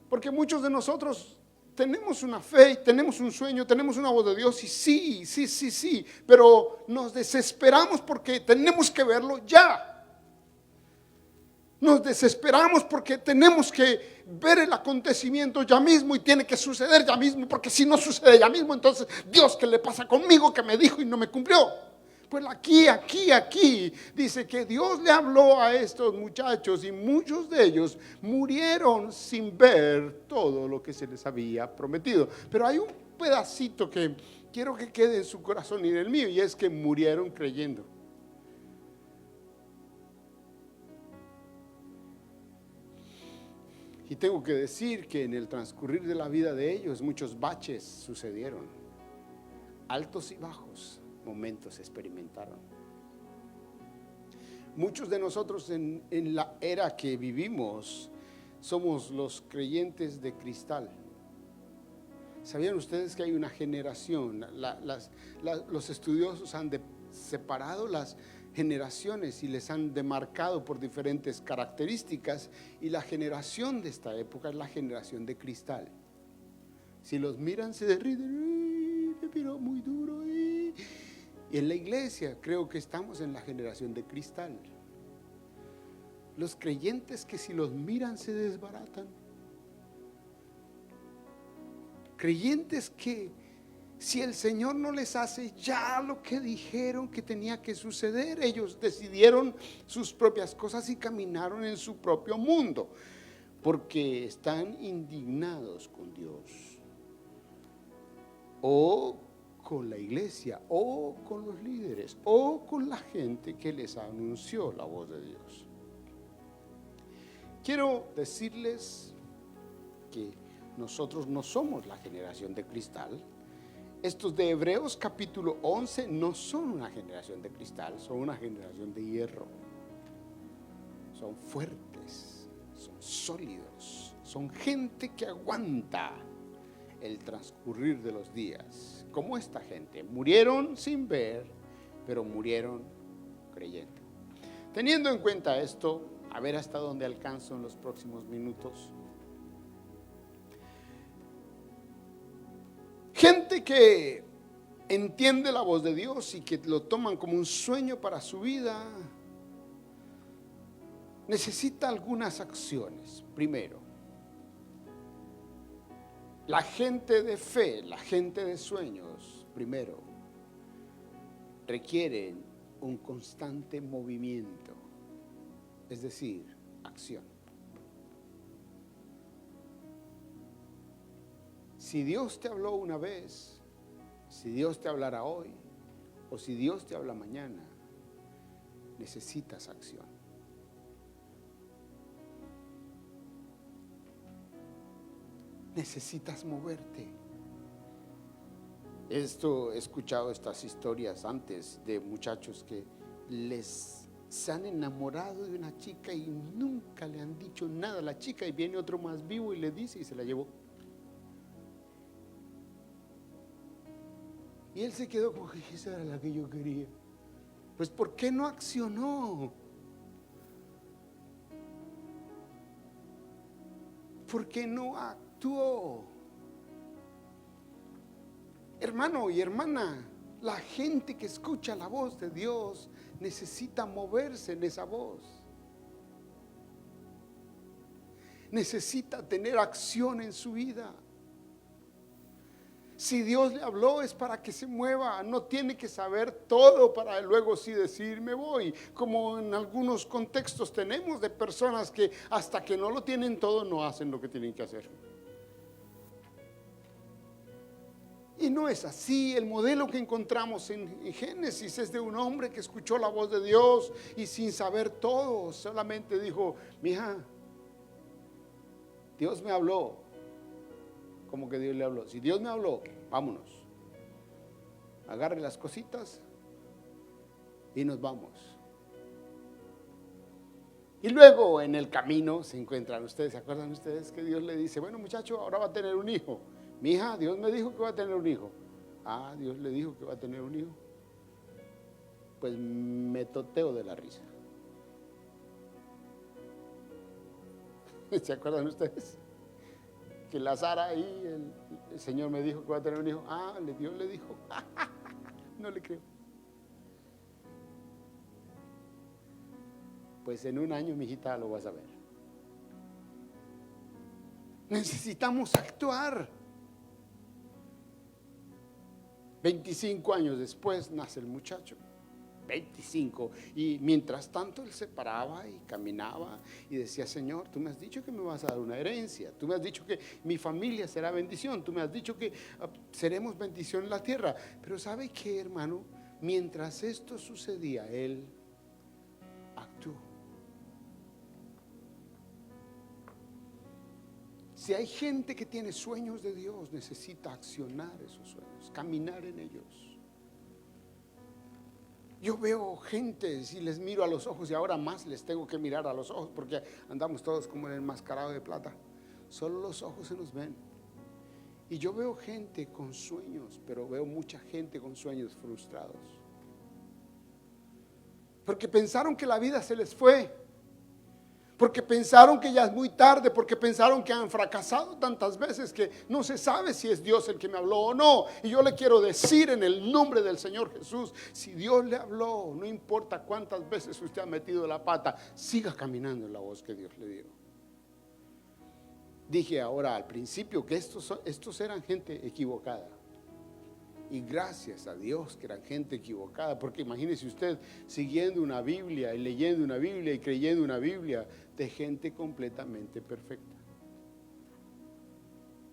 porque muchos de nosotros tenemos una fe, tenemos un sueño, tenemos una voz de Dios, y sí, pero nos desesperamos porque tenemos que verlo ya. Nos desesperamos porque tenemos que ver el acontecimiento ya mismo y tiene que suceder ya mismo, porque si no sucede ya mismo, entonces Dios, ¿qué le pasa conmigo que me dijo y no me cumplió? Pues aquí dice que Dios le habló a estos muchachos y muchos de ellos murieron sin ver todo lo que se les había prometido. Pero hay un pedacito que quiero que quede en su corazón y en el mío, y es que murieron creyendo. Y tengo que decir que en el transcurrir de la vida de ellos muchos baches sucedieron, altos y bajos momentos experimentaron. Muchos de nosotros en la era que vivimos somos los creyentes de cristal. ¿Sabían ustedes que hay una generación? Los estudiosos han separado las generaciones y les han demarcado por diferentes características, y la generación de esta época es la generación de cristal. Si los miran se derriten, me miró muy duro. Y en la iglesia creo que estamos en la generación de cristal. Los creyentes que si los miran se desbaratan. Creyentes que si el Señor no les hace ya lo que dijeron que tenía que suceder, ellos decidieron sus propias cosas y caminaron en su propio mundo, porque están indignados con Dios, o con la iglesia, o con los líderes, o con la gente que les anunció la voz de Dios. Quiero decirles que nosotros no somos la generación de cristal. Estos de Hebreos capítulo 11 no son una generación de cristal, son una generación de hierro. Son fuertes, son sólidos, son gente que aguanta el transcurrir de los días. Como esta gente, murieron sin ver, pero murieron creyendo. Teniendo en cuenta esto, a ver hasta dónde alcanzo en los próximos minutos. Gente que entiende la voz de Dios y que lo toman como un sueño para su vida, necesita algunas acciones. Primero, la gente de fe, la gente de sueños, primero, requieren un constante movimiento. es decir, acción. Si Dios te habló una vez, si Dios te hablará hoy, o si Dios te habla mañana, necesitas acción. Necesitas moverte. He escuchado estas historias antes de muchachos que se han enamorado de una chica y nunca le han dicho nada a la chica, y viene otro más vivo y le dice y se la llevó. Y él se quedó como que esa era la que yo quería. Pues ¿por qué no accionó? ¿Por qué no actuó? Hermano y hermana, la gente que escucha la voz de Dios necesita moverse en esa voz. Necesita tener acción en su vida. Si Dios le habló es para que se mueva, no tiene que saber todo para luego sí decir me voy, como en algunos contextos tenemos de personas que hasta que no lo tienen todo no hacen lo que tienen que hacer. Y no es así. El modelo que encontramos en Génesis es de un hombre que escuchó la voz de Dios y sin saber todo, solamente dijo, mija, Dios me habló. Como que Dios le habló. Si Dios me habló, vámonos. Agarre las cositas y nos vamos. Y luego en el camino se encuentran ustedes. ¿Se acuerdan ustedes que Dios le dice, bueno muchacho, ahora va a tener un hijo? Mi hija, Dios me dijo que va a tener un hijo. Ah, Dios le dijo que va a tener un hijo. Pues me toteo de la risa. ¿Se acuerdan ustedes? Que la Sara ahí, el Señor me dijo que va a tener un hijo. Ah, Dios le dijo. No le creo. Pues en un año, mi hijita, lo vas a ver. Necesitamos actuar. 25 años después nace el muchacho. 25. Y mientras tanto él se paraba y caminaba y decía, Señor, tú me has dicho que me vas a dar una herencia, tú me has dicho que mi familia será bendición, tú me has dicho que seremos bendición en la tierra. Pero ¿sabe qué, hermano? Mientras esto sucedía, él actuó. Si hay gente que tiene sueños de Dios, necesita accionar esos sueños, caminar en ellos. Yo veo gente, si les miro a los ojos, y ahora más les tengo que mirar a los ojos porque andamos todos como en el enmascarado de plata. Solo los ojos se nos ven. Y yo veo gente con sueños, pero veo mucha gente con sueños frustrados. Porque pensaron que la vida se les fue. Porque pensaron que ya es muy tarde, porque pensaron que han fracasado tantas veces que no se sabe si es Dios el que me habló o no. Y yo le quiero decir en el nombre del Señor Jesús, si Dios le habló, no importa cuántas veces usted ha metido la pata, siga caminando en la voz que Dios le dio. Dije ahora al principio que estos eran gente equivocada. Y gracias a Dios que eran gente equivocada, porque imagínese usted siguiendo una Biblia y leyendo una Biblia y creyendo una Biblia de gente completamente perfecta.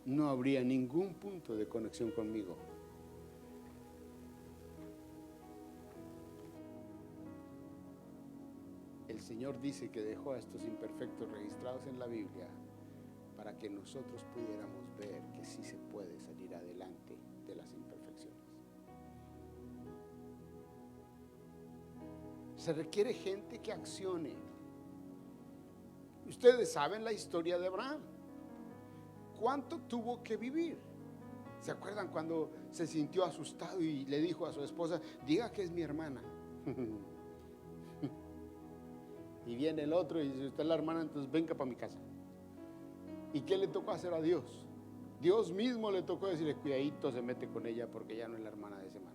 No habría ningún punto de conexión conmigo. El Señor dice que dejó a estos imperfectos registrados en la Biblia para que nosotros pudiéramos ver que sí se puede salir adelante de las imperfecciones. Se requiere gente que accione. Ustedes saben la historia de Abraham. ¿Cuánto tuvo que vivir? ¿Se acuerdan cuando se sintió asustado y le dijo a su esposa, diga que es mi hermana? Y viene el otro y dice, usted es la hermana, entonces venga para mi casa. ¿Y qué le tocó hacer a Dios? Dios mismo le tocó decirle, cuidadito, se mete con ella porque ya no es la hermana de ese man.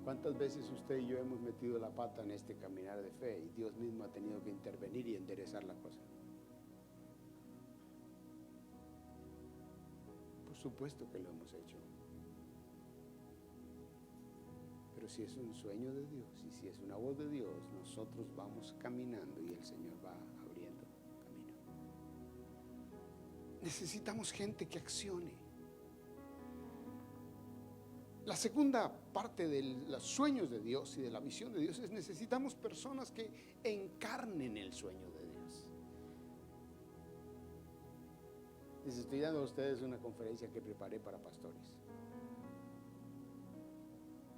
¿Cuántas veces usted y yo hemos metido la pata en este caminar de fe y Dios mismo ha tenido que intervenir y enderezar la cosa? Por supuesto que lo hemos hecho. Pero si es un sueño de Dios y si es una voz de Dios, nosotros vamos caminando y el Señor va abriendo camino. Necesitamos gente que accione. La segunda parte de los sueños de Dios y de la visión de Dios es: necesitamos personas que encarnen el sueño de Dios. Les estoy dando a ustedes una conferencia que preparé para pastores.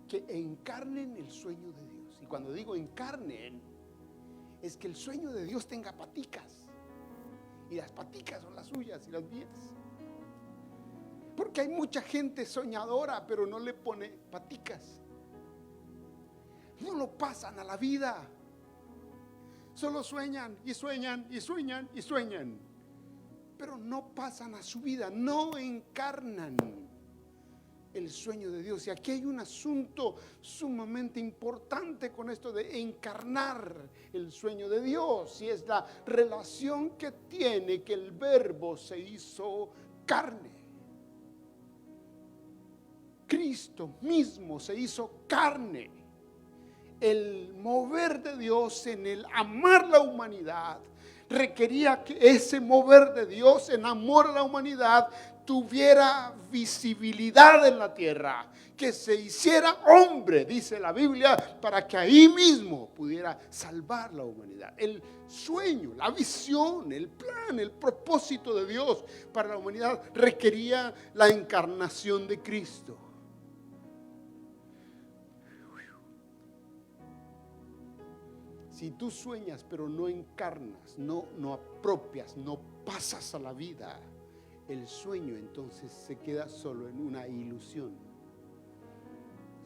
Que encarnen el sueño de Dios. Y cuando digo encarnen, es que el sueño de Dios tenga paticas. Y las paticas son las suyas y las mías. Porque hay mucha gente soñadora, pero no le pone paticas. No lo pasan a la vida. Solo sueñan y sueñan y sueñan y sueñan. Pero no pasan a su vida, no encarnan el sueño de Dios. Y aquí hay un asunto sumamente importante con esto de encarnar el sueño de Dios, y es la relación que tiene que el Verbo se hizo carne. Cristo mismo se hizo carne. El mover de Dios en el amar la humanidad requería que ese mover de Dios en amor a la humanidad tuviera visibilidad en la tierra, que se hiciera hombre, dice la Biblia, para que ahí mismo pudiera salvar la humanidad. El sueño, la visión, el plan, el propósito de Dios para la humanidad requería la encarnación de Cristo. Si tú sueñas pero no encarnas, no apropias, no pasas a la vida, el sueño entonces se queda solo en una ilusión.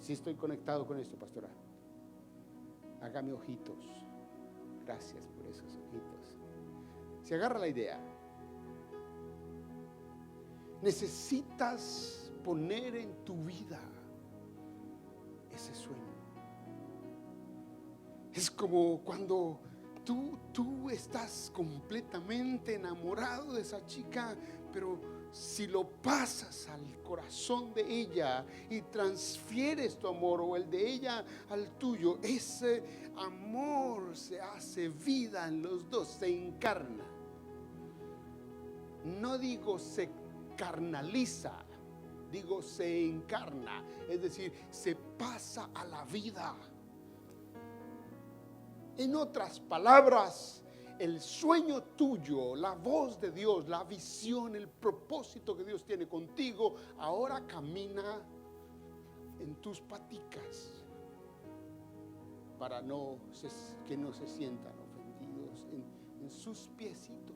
Si estoy conectado con esto, pastora, hágame ojitos. Gracias por esos ojitos. Se agarra la idea. Necesitas poner en tu vida ese sueño. Es como cuando tú estás completamente enamorado de esa chica, pero si lo pasas al corazón de ella y transfieres tu amor o el de ella al tuyo, ese amor se hace vida en los dos, se encarna. No digo se carnaliza, digo se encarna, es decir, se pasa a la vida. En otras palabras, el sueño tuyo, la voz de Dios, la visión, el propósito que Dios tiene contigo, ahora camina en tus paticas para que no se sientan ofendidos, en sus piecitos.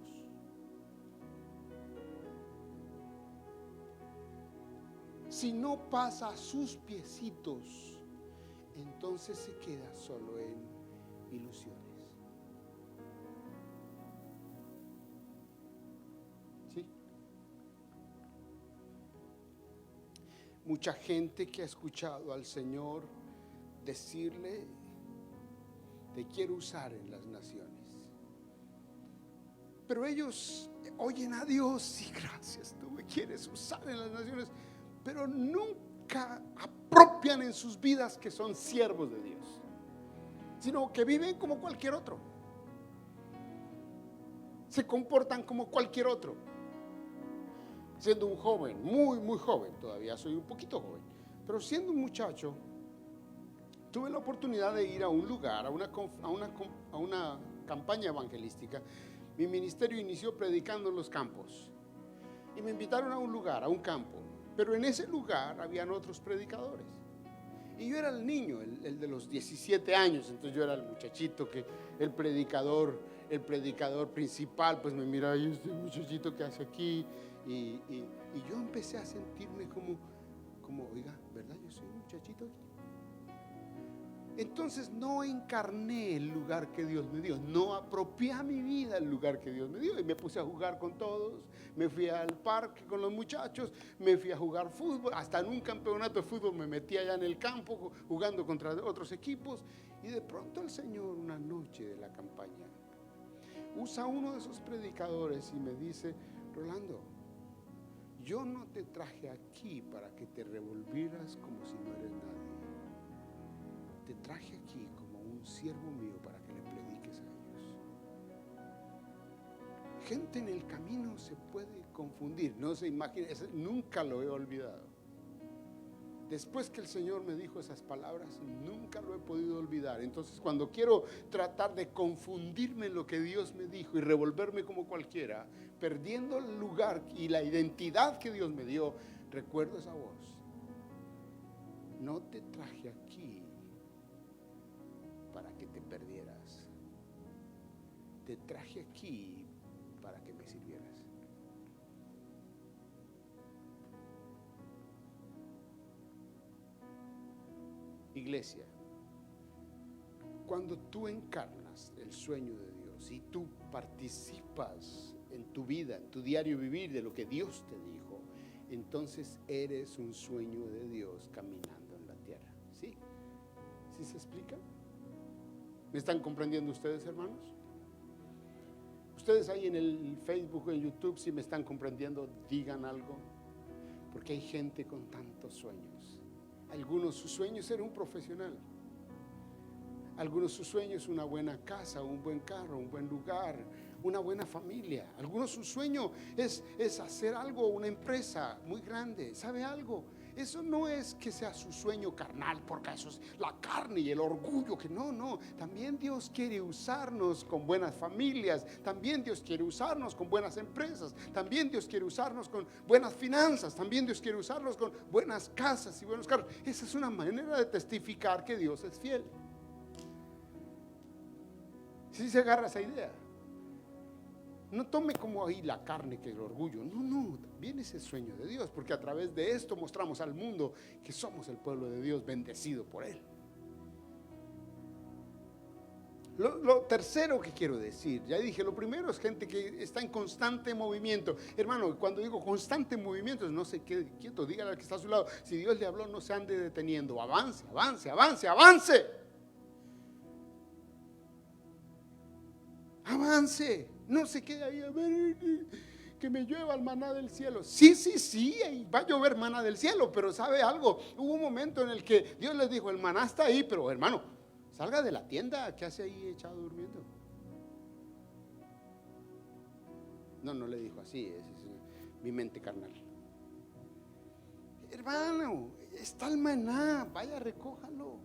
Si no pasa a sus piecitos, entonces se queda solo en ilusiones. ¿Sí? Mucha gente que ha escuchado al Señor decirle: te quiero usar en las naciones. Pero ellos oyen a Dios y gracias, tú me quieres usar en las naciones, pero nunca apropian en sus vidas que son siervos de Dios, sino que viven como cualquier otro, se comportan como cualquier otro. Siendo un joven, muy joven, todavía soy un poquito joven, pero siendo un muchacho, tuve la oportunidad de ir a un lugar, a una campaña evangelística. Mi ministerio inició predicando en los campos y me invitaron a un lugar, a un campo, pero en ese lugar habían otros predicadores. Y yo era el niño, el de los 17 años, entonces yo era el muchachito que el predicador principal, pues me miraba: y este muchachito que hace aquí, y yo empecé a sentirme como, oiga, ¿verdad? Yo soy un muchachito aquí. Entonces no encarné el lugar que Dios me dio, no apropié a mi vida el lugar que Dios me dio, y me puse a jugar con todos, me fui al parque con los muchachos, me fui a jugar fútbol, hasta en un campeonato de fútbol me metí allá en el campo jugando contra otros equipos. Y de pronto el Señor, una noche de la campaña, usa uno de esos predicadores y me dice: Rolando, yo no te traje aquí para que te revolvieras como si no eres nadie. Te traje aquí como un siervo mío para que le prediques a ellos. Gente en el camino se puede confundir, no se imagina, nunca lo he olvidado. Después que el Señor me dijo esas palabras, nunca lo he podido olvidar. Entonces, cuando quiero tratar de confundirme en lo que Dios me dijo y revolverme como cualquiera, perdiendo el lugar y la identidad que Dios me dio, recuerdo esa voz. No te traje aquí para que te perdieras. Te traje aquí para que me sirvieras. Iglesia, cuando tú encarnas el sueño de Dios y tú participas en tu vida, en tu diario vivir de lo que Dios te dijo, entonces eres un sueño de Dios caminando en la tierra. ¿Sí? ¿Sí se explica? ¿Me están comprendiendo ustedes, hermanos? Ustedes ahí en el Facebook o en YouTube, si me están comprendiendo, digan algo, porque hay gente con tantos sueños. Algunos sus sueños ser un profesional. Algunos sus sueños una buena casa, un buen carro, un buen lugar, una buena familia. Algunos su sueño es hacer algo, una empresa muy grande. ¿Sabe algo? Eso no es que sea su sueño carnal, porque eso es la carne y el orgullo, que no. También Dios quiere usarnos con buenas familias. También Dios quiere usarnos con buenas empresas. También Dios quiere usarnos con buenas finanzas. También Dios quiere usarnos con buenas casas y buenos carros. Esa es una manera de testificar que Dios es fiel. Si se agarra esa idea, no tome como ahí la carne que el orgullo. No, también ese sueño de Dios, porque a través de esto mostramos al mundo que somos el pueblo de Dios bendecido por Él. Lo tercero que quiero decir, ya dije, lo primero es gente que está en constante movimiento. Hermano, cuando digo constante movimiento, no se quede quieto, dígale al que está a su lado, si Dios le habló, no se ande deteniendo, avance. Avance, no se quede ahí a ver que me llueva el maná del cielo. Sí, va a llover maná del cielo, pero ¿sabe algo? Hubo un momento en el que Dios les dijo, el maná está ahí, pero hermano, salga de la tienda, ¿qué hace ahí echado durmiendo? No le dijo así, es mi mente carnal. Hermano, está el maná, vaya, recójalo,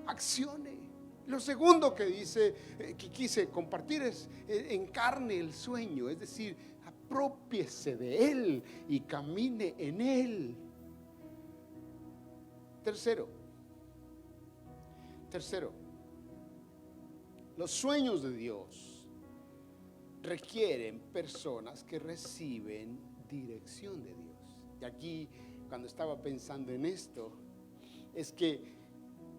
accione. Lo segundo que dice, que quise compartir es encarne el sueño, es decir, aprópiese de él y camine en él. Tercero, los sueños de Dios requieren personas que reciben dirección de Dios. Y aquí, cuando estaba pensando en esto, es que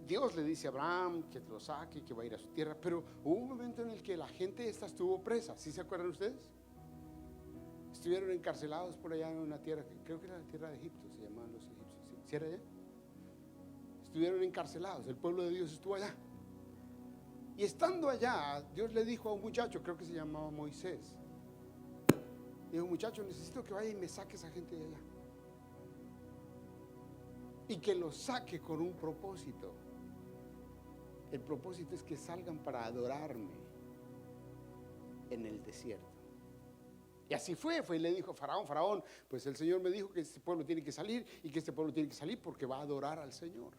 Dios le dice a Abraham que lo saque, que va a ir a su tierra, pero hubo un momento en el que la gente esta estuvo presa. ¿Sí se acuerdan ustedes? Estuvieron encarcelados por allá en una tierra, creo que era la tierra de Egipto, se llamaban los egipcios. ¿Sí era allá? Estuvieron encarcelados, el pueblo de Dios estuvo allá. Y estando allá, Dios le dijo a un muchacho, creo que se llamaba Moisés, dijo, muchacho, necesito que vaya y me saque esa gente de allá. Y que lo saque con un propósito. El propósito es que salgan para adorarme en el desierto. Y así fue y le dijo a Faraón, pues el Señor me dijo que este pueblo tiene que salir y que este pueblo tiene que salir porque va a adorar al Señor.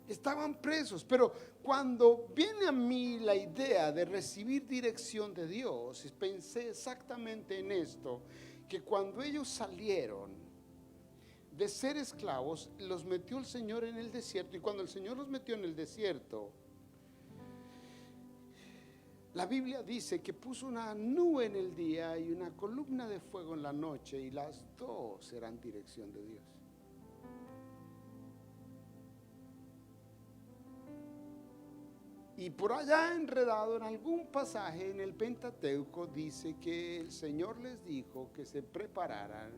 Estaban presos, pero cuando viene a mí la idea de recibir dirección de Dios, pensé exactamente en esto, que cuando ellos salieron de ser esclavos, los metió el Señor en el desierto, y cuando el Señor los metió en el desierto, la Biblia dice que puso una nube en el día y una columna de fuego en la noche, y las dos eran dirección de Dios. Y por allá enredado en algún pasaje en el Pentateuco dice que el Señor les dijo que se prepararan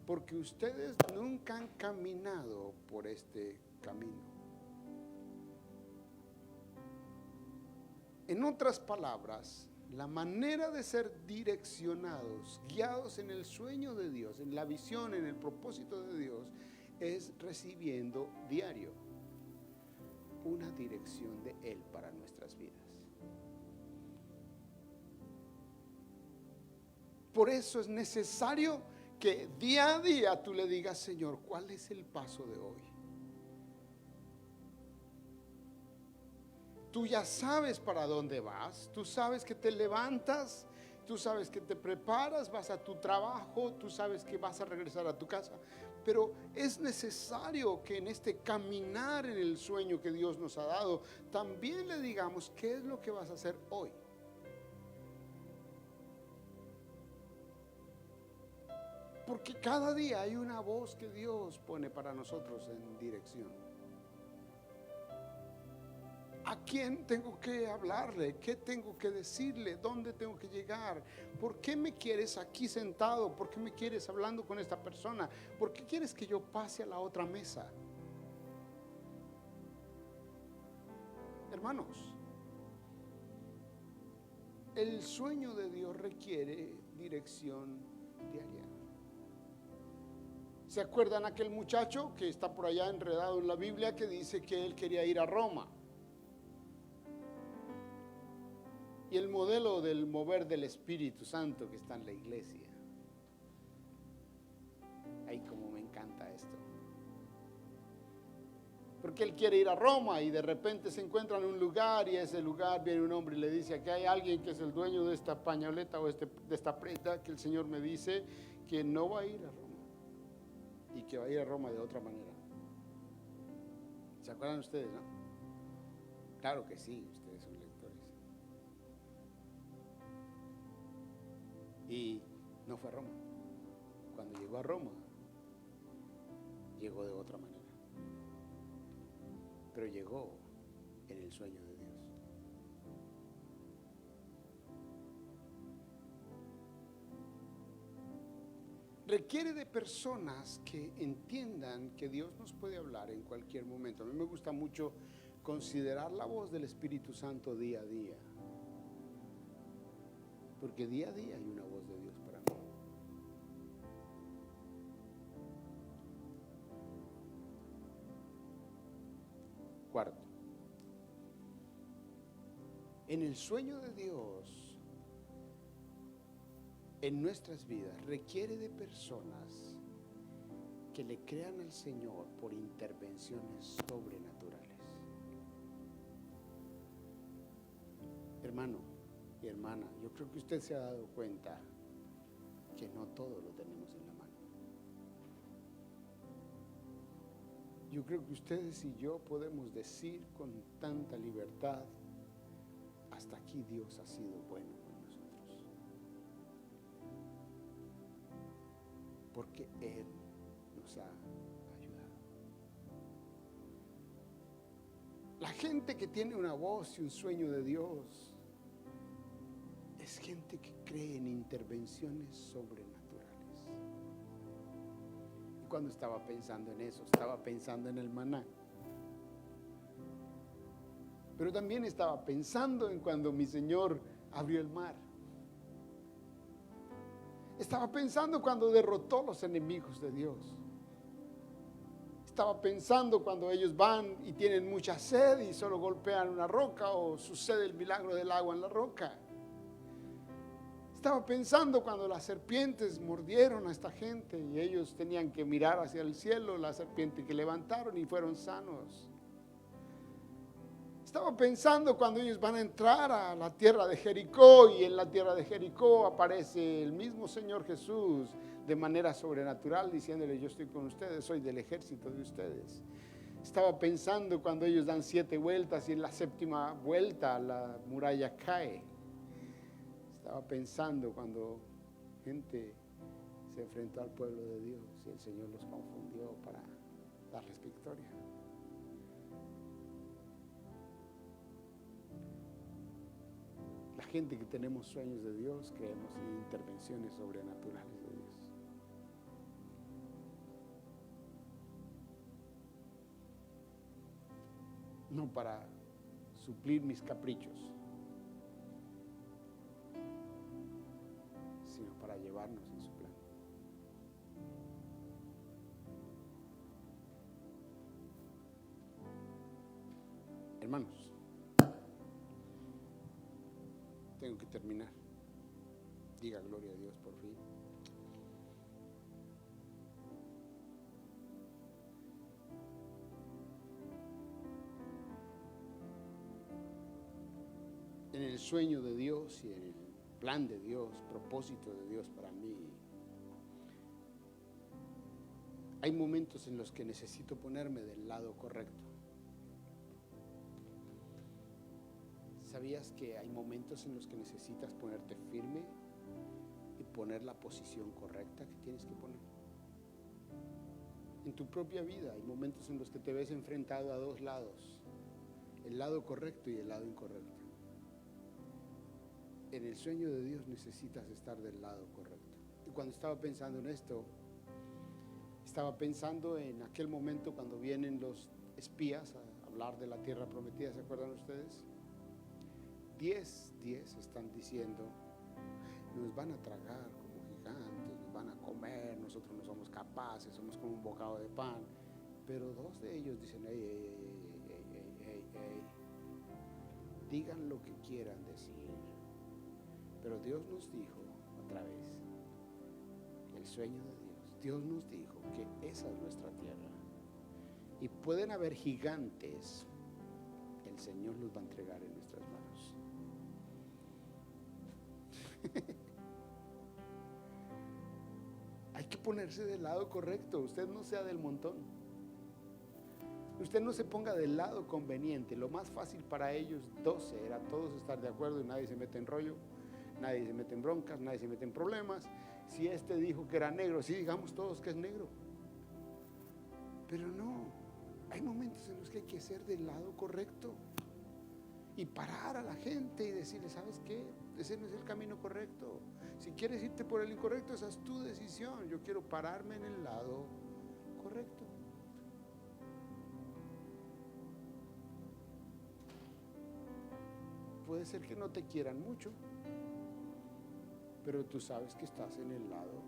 porque ustedes nunca han caminado por este camino. En otras palabras, La manera de ser direccionados, guiados en el sueño de Dios, en la visión, en el propósito de Dios, es recibiendo diario una dirección de Él para nuestras vidas. Por eso es necesario que día a día tú le digas: Señor, ¿cuál es el paso de hoy? Tú ya sabes para dónde vas, tú sabes que te levantas, tú sabes que te preparas, vas a tu trabajo, tú sabes que vas a regresar a tu casa, pero es necesario que en este caminar en el sueño que Dios nos ha dado, también le digamos qué es lo que vas a hacer hoy. Porque cada día hay una voz que Dios pone para nosotros en dirección. ¿A quién tengo que hablarle? ¿Qué tengo que decirle? ¿Dónde tengo que llegar? ¿Por qué me quieres aquí sentado? ¿Por qué me quieres hablando con esta persona? ¿Por qué quieres que yo pase a la otra mesa? Hermanos, el sueño de Dios requiere dirección diaria. ¿Se acuerdan aquel muchacho que está por allá enredado en la Biblia que dice que él quería ir a Roma? Y el modelo del mover del Espíritu Santo que está en la iglesia. Ay, como me encanta esto. Porque él quiere ir a Roma y de repente se encuentra en un lugar y a ese lugar viene un hombre y le dice: aquí hay alguien que es el dueño de esta pañoleta o de esta prenda, que el Señor me dice que no va a ir a Roma y que va a ir a Roma de otra manera. ¿Se acuerdan ustedes, no? Claro que sí, ustedes son lectores. Y no fue a Roma. Cuando llegó a Roma, llegó de otra manera. Pero llegó en el sueño de Dios. Requiere de personas que entiendan que Dios nos puede hablar en cualquier momento. A mí me gusta mucho considerar la voz del Espíritu Santo día a día. Porque día a día hay una voz de Dios para mí. Cuarto, en el sueño de Dios en nuestras vidas requiere de personas que le crean al Señor por intervenciones sobrenaturales. Hermano y hermana, yo creo que usted se ha dado cuenta que no todo lo tenemos en la mano. Yo creo que ustedes y yo podemos decir con tanta libertad: hasta aquí Dios ha sido bueno con nosotros, porque Él nos ha ayudado. La gente que tiene una voz y un sueño de Dios es gente que cree en intervenciones sobrenaturales. Y cuando estaba pensando en eso, estaba pensando en el maná. Pero también estaba pensando en cuando mi Señor abrió el mar. Estaba pensando cuando derrotó los enemigos de Dios. Estaba pensando cuando ellos van y tienen mucha sed y solo golpean una roca, o sucede el milagro del agua en la roca. Estaba pensando cuando las serpientes mordieron a esta gente y ellos tenían que mirar hacia el cielo, la serpiente que levantaron y fueron sanos. Estaba pensando cuando ellos van a entrar a la tierra de Jericó y en la tierra de Jericó aparece el mismo Señor Jesús de manera sobrenatural diciéndole: yo estoy con ustedes, soy del ejército de ustedes. Estaba pensando cuando ellos dan 7 vueltas y en la 7ª vuelta la muralla cae. Estaba pensando cuando gente se enfrentó al pueblo de Dios y el Señor los confundió para darles victoria. La gente que tenemos sueños de Dios creemos en intervenciones sobrenaturales de Dios. No para suplir mis caprichos, para llevarnos en su plan. Hermanos, tengo que terminar. Diga gloria a Dios por fin. En el sueño de Dios y en el plan de Dios, propósito de Dios para mí, hay momentos en los que necesito ponerme del lado correcto. ¿Sabías que hay momentos en los que necesitas ponerte firme y poner la posición correcta que tienes que poner? En tu propia vida hay momentos en los que te ves enfrentado a dos lados, el lado correcto y el lado incorrecto. En el sueño de Dios necesitas estar del lado correcto. Y cuando estaba pensando en esto, estaba pensando en aquel momento cuando vienen los espías a hablar de la tierra prometida, ¿se acuerdan ustedes? 10 están diciendo, nos van a tragar como gigantes, nos van a comer, nosotros no somos capaces, somos como un bocado de pan. Pero 2 de ellos dicen, digan lo que quieran decir. Pero Dios nos dijo otra vez, el sueño de Dios nos dijo que esa es nuestra tierra. Y pueden haber gigantes, el Señor los va a entregar en nuestras manos. Hay que ponerse del lado correcto. Usted no sea del montón. Usted no se ponga del lado conveniente. Lo más fácil para ellos 12 era todos estar de acuerdo y nadie se mete en rollo, nadie se mete en broncas, nadie se mete en problemas. Si este dijo que era negro, sí, digamos todos que es negro. Pero no, hay momentos en los que hay que ser del lado correcto y parar a la gente y decirle, ¿sabes qué? Ese no es el camino correcto. Si quieres irte por el incorrecto, esa es tu decisión. Yo quiero pararme en el lado correcto. Puede ser que no te quieran mucho, pero tú sabes que estás en el lado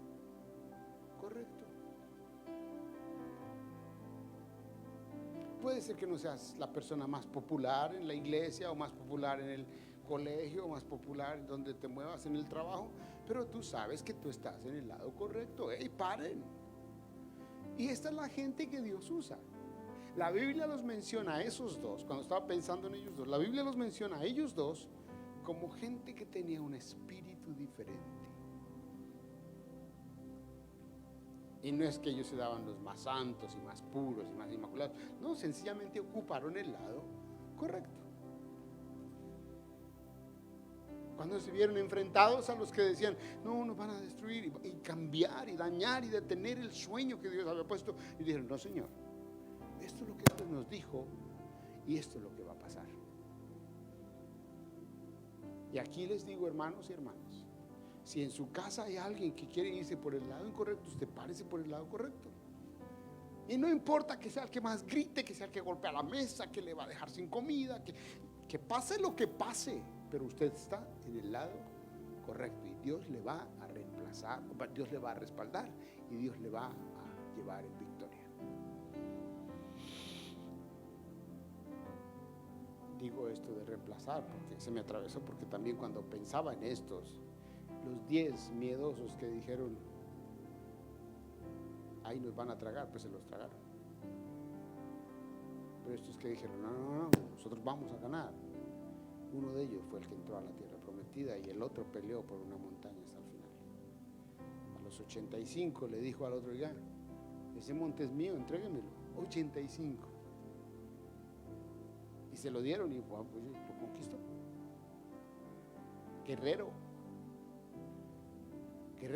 correcto. Puede ser que no seas la persona más popular en la iglesia o más popular en el colegio o más popular donde te muevas en el trabajo, pero tú sabes que tú estás en el lado correcto. ¡Ey, paren! Y esta es la gente que Dios usa. La Biblia los menciona a esos dos, cuando estaba pensando en ellos dos, la Biblia los menciona a ellos dos como gente que tenía un espíritu diferente. Y no es que ellos se daban los más santos y más puros y más inmaculados. No, sencillamente ocuparon el lado correcto. Cuando se vieron enfrentados a los que decían, no, nos van a destruir y cambiar y dañar y detener el sueño que Dios había puesto. Y dijeron, no, Señor, esto es lo que Dios nos dijo y esto es lo que va a pasar. Y aquí les digo, hermanos y hermanas, si en su casa hay alguien que quiere irse por el lado incorrecto, usted párese por el lado correcto. Y no importa que sea el que más grite, que sea el que golpea la mesa, que le va a dejar sin comida, que pase lo que pase, pero usted está en el lado correcto y Dios le va a reemplazar, Dios le va a respaldar y Dios le va a llevar en victoria. Digo esto de reemplazar porque se me atravesó, porque también cuando pensaba en estos, los 10 miedosos que dijeron, ahí nos van a tragar, pues se los tragaron. Pero estos que dijeron, no, nosotros vamos a ganar. Uno de ellos fue el que entró a la tierra prometida y el otro peleó por una montaña hasta el final. A los 85 le dijo al otro, ya, ese monte es mío, entréguemelo. 85. Y se lo dieron y pues, lo conquistó. Guerrero.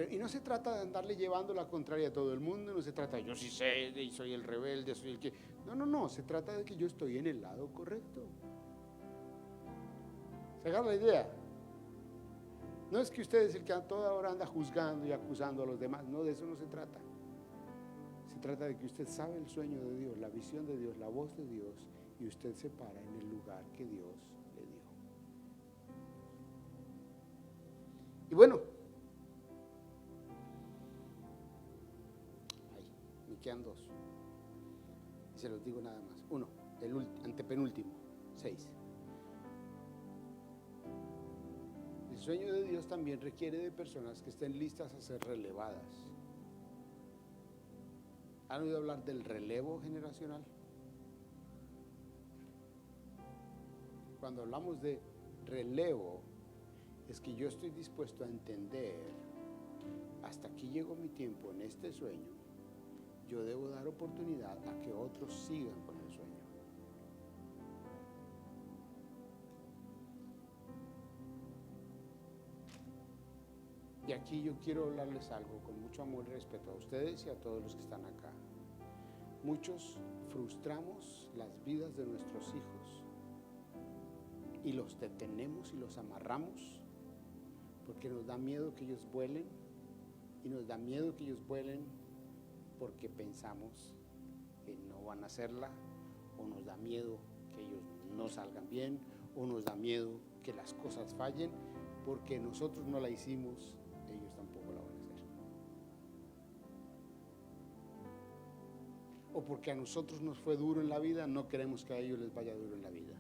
Y no se trata de andarle llevando la contraria a todo el mundo, no se trata de yo sí sé y soy el rebelde, soy el que... No, se trata de que yo estoy en el lado correcto. ¿Se agarra la idea? No es que usted es el que a toda hora anda juzgando y acusando a los demás, no, de eso no se trata. Se trata de que usted sabe el sueño de Dios, la visión de Dios, la voz de Dios, y usted se para en el lugar que Dios le dio. Y bueno, quedan 2. Y se los digo nada más. 1, el antepenúltimo, 6. El sueño de Dios también requiere de personas que estén listas a ser relevadas. ¿Han oído hablar del relevo generacional? Cuando hablamos de relevo, es que yo estoy dispuesto a entender, hasta aquí llegó mi tiempo en este sueño, yo debo dar oportunidad a que otros sigan con el sueño. Y aquí yo quiero hablarles algo con mucho amor y respeto a ustedes y a todos los que están acá. Muchos frustramos las vidas de nuestros hijos y los detenemos y los amarramos porque nos da miedo que ellos vuelen, y nos da miedo que ellos vuelen porque pensamos que no van a hacerla, o nos da miedo que ellos no salgan bien, o nos da miedo que las cosas fallen porque nosotros no la hicimos, ellos tampoco la van a hacer. O porque a nosotros nos fue duro en la vida, no queremos que a ellos les vaya duro en la vida.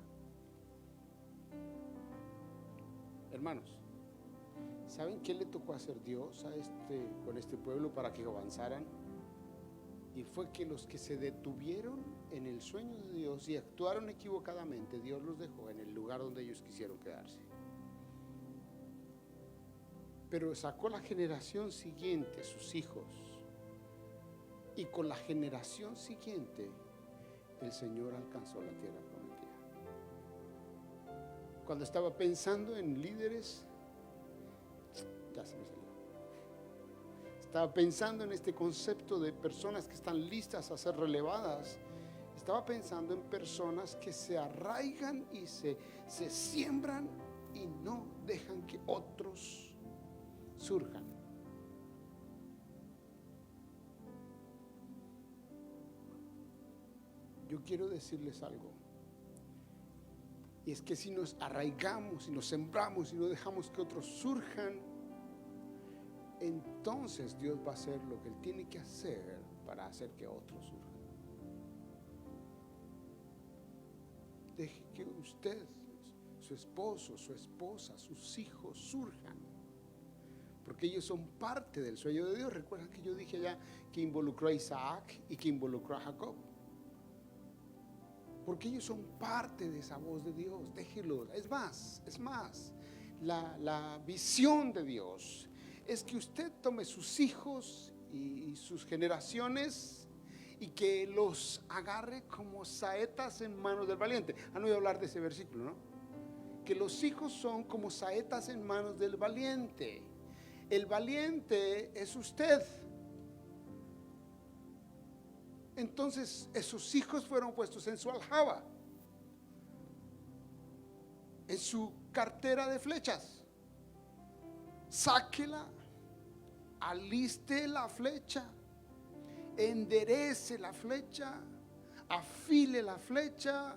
Hermanos, ¿saben qué le tocó hacer Dios con este pueblo para que avanzaran? Y fue que los que se detuvieron en el sueño de Dios y actuaron equivocadamente, Dios los dejó en el lugar donde ellos quisieron quedarse. Pero sacó la generación siguiente, sus hijos, y con la generación siguiente el Señor alcanzó la tierra prometida. Cuando estaba pensando en líderes, ya se me salió. Estaba pensando en este concepto de personas que están listas a ser relevadas. Estaba pensando en personas que se arraigan y se siembran y no dejan que otros surjan. Yo quiero decirles algo, y es que si nos arraigamos y nos sembramos y no dejamos que otros surjan, entonces Dios va a hacer lo que Él tiene que hacer para hacer que otros surjan. Deje que usted, su esposo, su esposa, sus hijos surjan, porque ellos son parte del sueño de Dios. Recuerdan que yo dije ya que involucró a Isaac y que involucró a Jacob, porque ellos son parte de esa voz de Dios. Déjelo. Es más, la visión de Dios es que usted tome sus hijos y sus generaciones y que los agarre como saetas en manos del valiente. Han oído hablar de ese versículo, ¿no? Que los hijos son como saetas en manos del valiente. El valiente es usted. Entonces esos hijos fueron puestos en su aljaba, en su cartera de flechas. Sáquela, aliste la flecha, enderece la flecha, afile la flecha,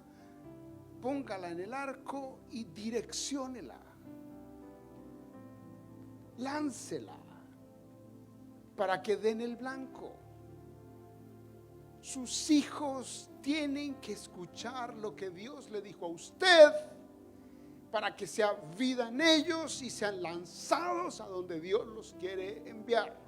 póngala en el arco y direcciónela. Láncela para que den el blanco. Sus hijos tienen que escuchar lo que Dios le dijo a usted para que sea vida en ellos y sean lanzados a donde Dios los quiere enviar.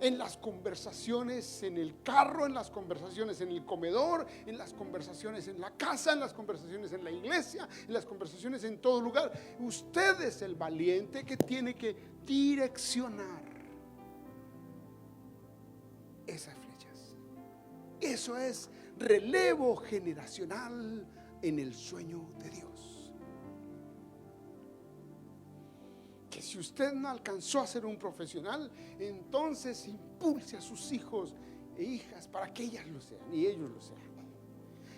En las conversaciones en el carro, en las conversaciones en el comedor, en las conversaciones en la casa, en las conversaciones en la iglesia, en las conversaciones en todo lugar. Usted es el valiente que tiene que direccionar esas flechas. Eso es relevo generacional en el sueño de Dios. Que si usted no alcanzó a ser un profesional, entonces impulse a sus hijos e hijas para que ellas lo sean y ellos lo sean.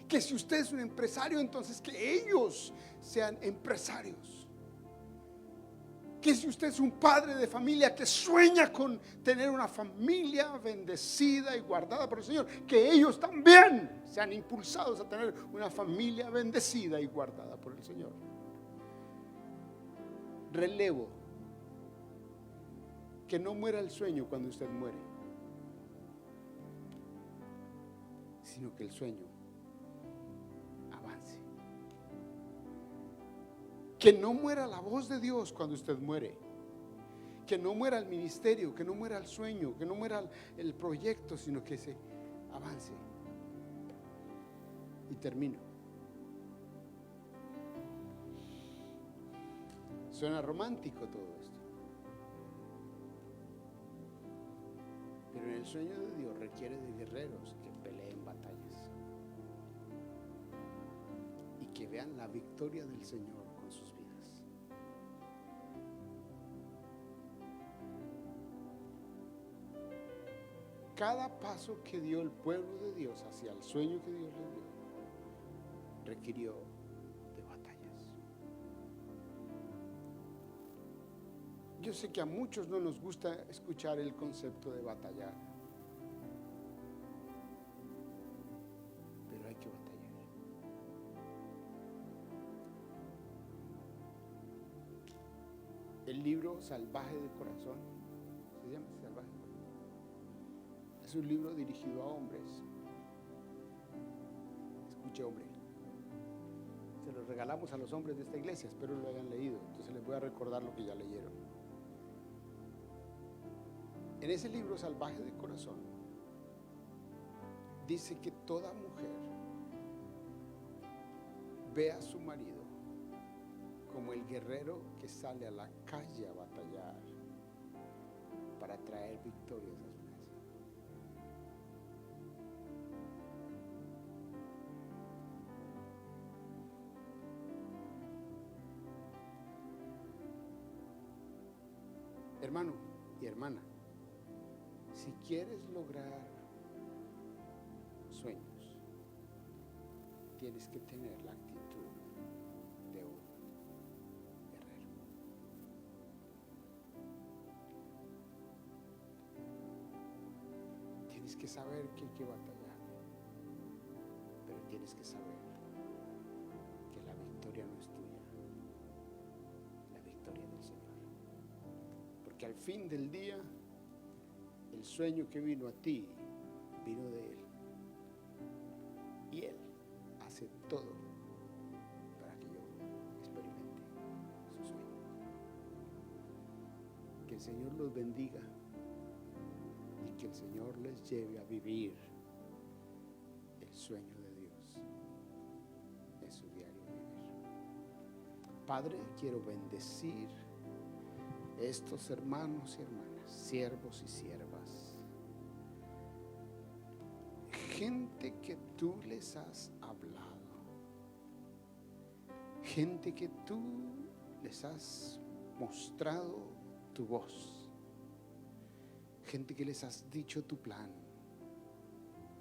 Que si usted es un empresario, entonces que ellos sean empresarios. Que si usted es un padre de familia que sueña con tener una familia bendecida y guardada por el Señor, que ellos también sean impulsados a tener una familia bendecida y guardada por el Señor. Relevo. Que no muera el sueño cuando usted muere, sino que el sueño avance. Que no muera la voz de Dios cuando usted muere. Que no muera el ministerio, que no muera el sueño, que no muera el proyecto, sino que se avance. Y termino. Suena romántico todo esto, pero en el sueño de Dios requiere de guerreros que peleen batallas y que vean la victoria del Señor con sus vidas. Cada paso que dio el pueblo de Dios hacia el sueño que Dios le dio requirió de batallas. Yo sé que a muchos no nos gusta escuchar el concepto de batallar, pero hay que batallar. El libro Salvaje de Corazón, se llama Salvaje de Corazón, es un libro dirigido a hombres. Escuche, hombre, se lo regalamos a los hombres de esta iglesia, espero lo hayan leído, entonces les voy a recordar lo que ya leyeron. En ese libro Salvaje de Corazón dice que toda mujer ve a su marido como el guerrero que sale a la calle a batallar para traer victorias a su casa. Hermano y hermana, si quieres lograr sueños, tienes que tener la actitud de un guerrero. Tienes que saber que hay que batallar, pero tienes que saber que la victoria no es tuya, la victoria del Señor. Porque al fin del día, el sueño que vino a ti, vino de Él. Y Él hace todo para que yo experimente su sueño. Que el Señor los bendiga y que el Señor les lleve a vivir el sueño de Dios en su diario vivir. Padre, quiero bendecir estos hermanos y hermanas, siervos y siervas, gente que tú les has hablado, gente que tú les has mostrado tu voz, gente que les has dicho tu plan,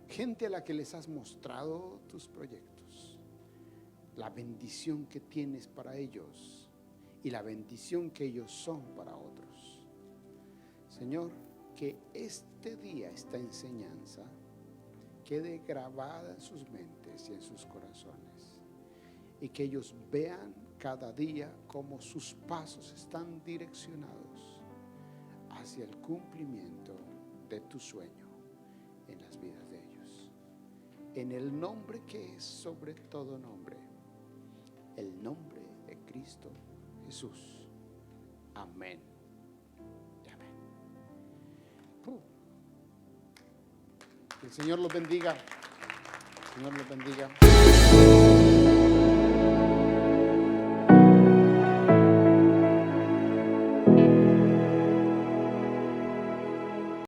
gente a la que les has mostrado tus proyectos, la bendición que tienes para ellos y la bendición que ellos son para otros. Señor, que este día, esta enseñanza, quede grabada en sus mentes y en sus corazones, y que ellos vean cada día cómo sus pasos están direccionados hacia el cumplimiento de tu sueño en las vidas de ellos. En el nombre que es sobre todo nombre, el nombre de Cristo Jesús. Amén. Amén. Que el Señor los bendiga. El Señor los bendiga.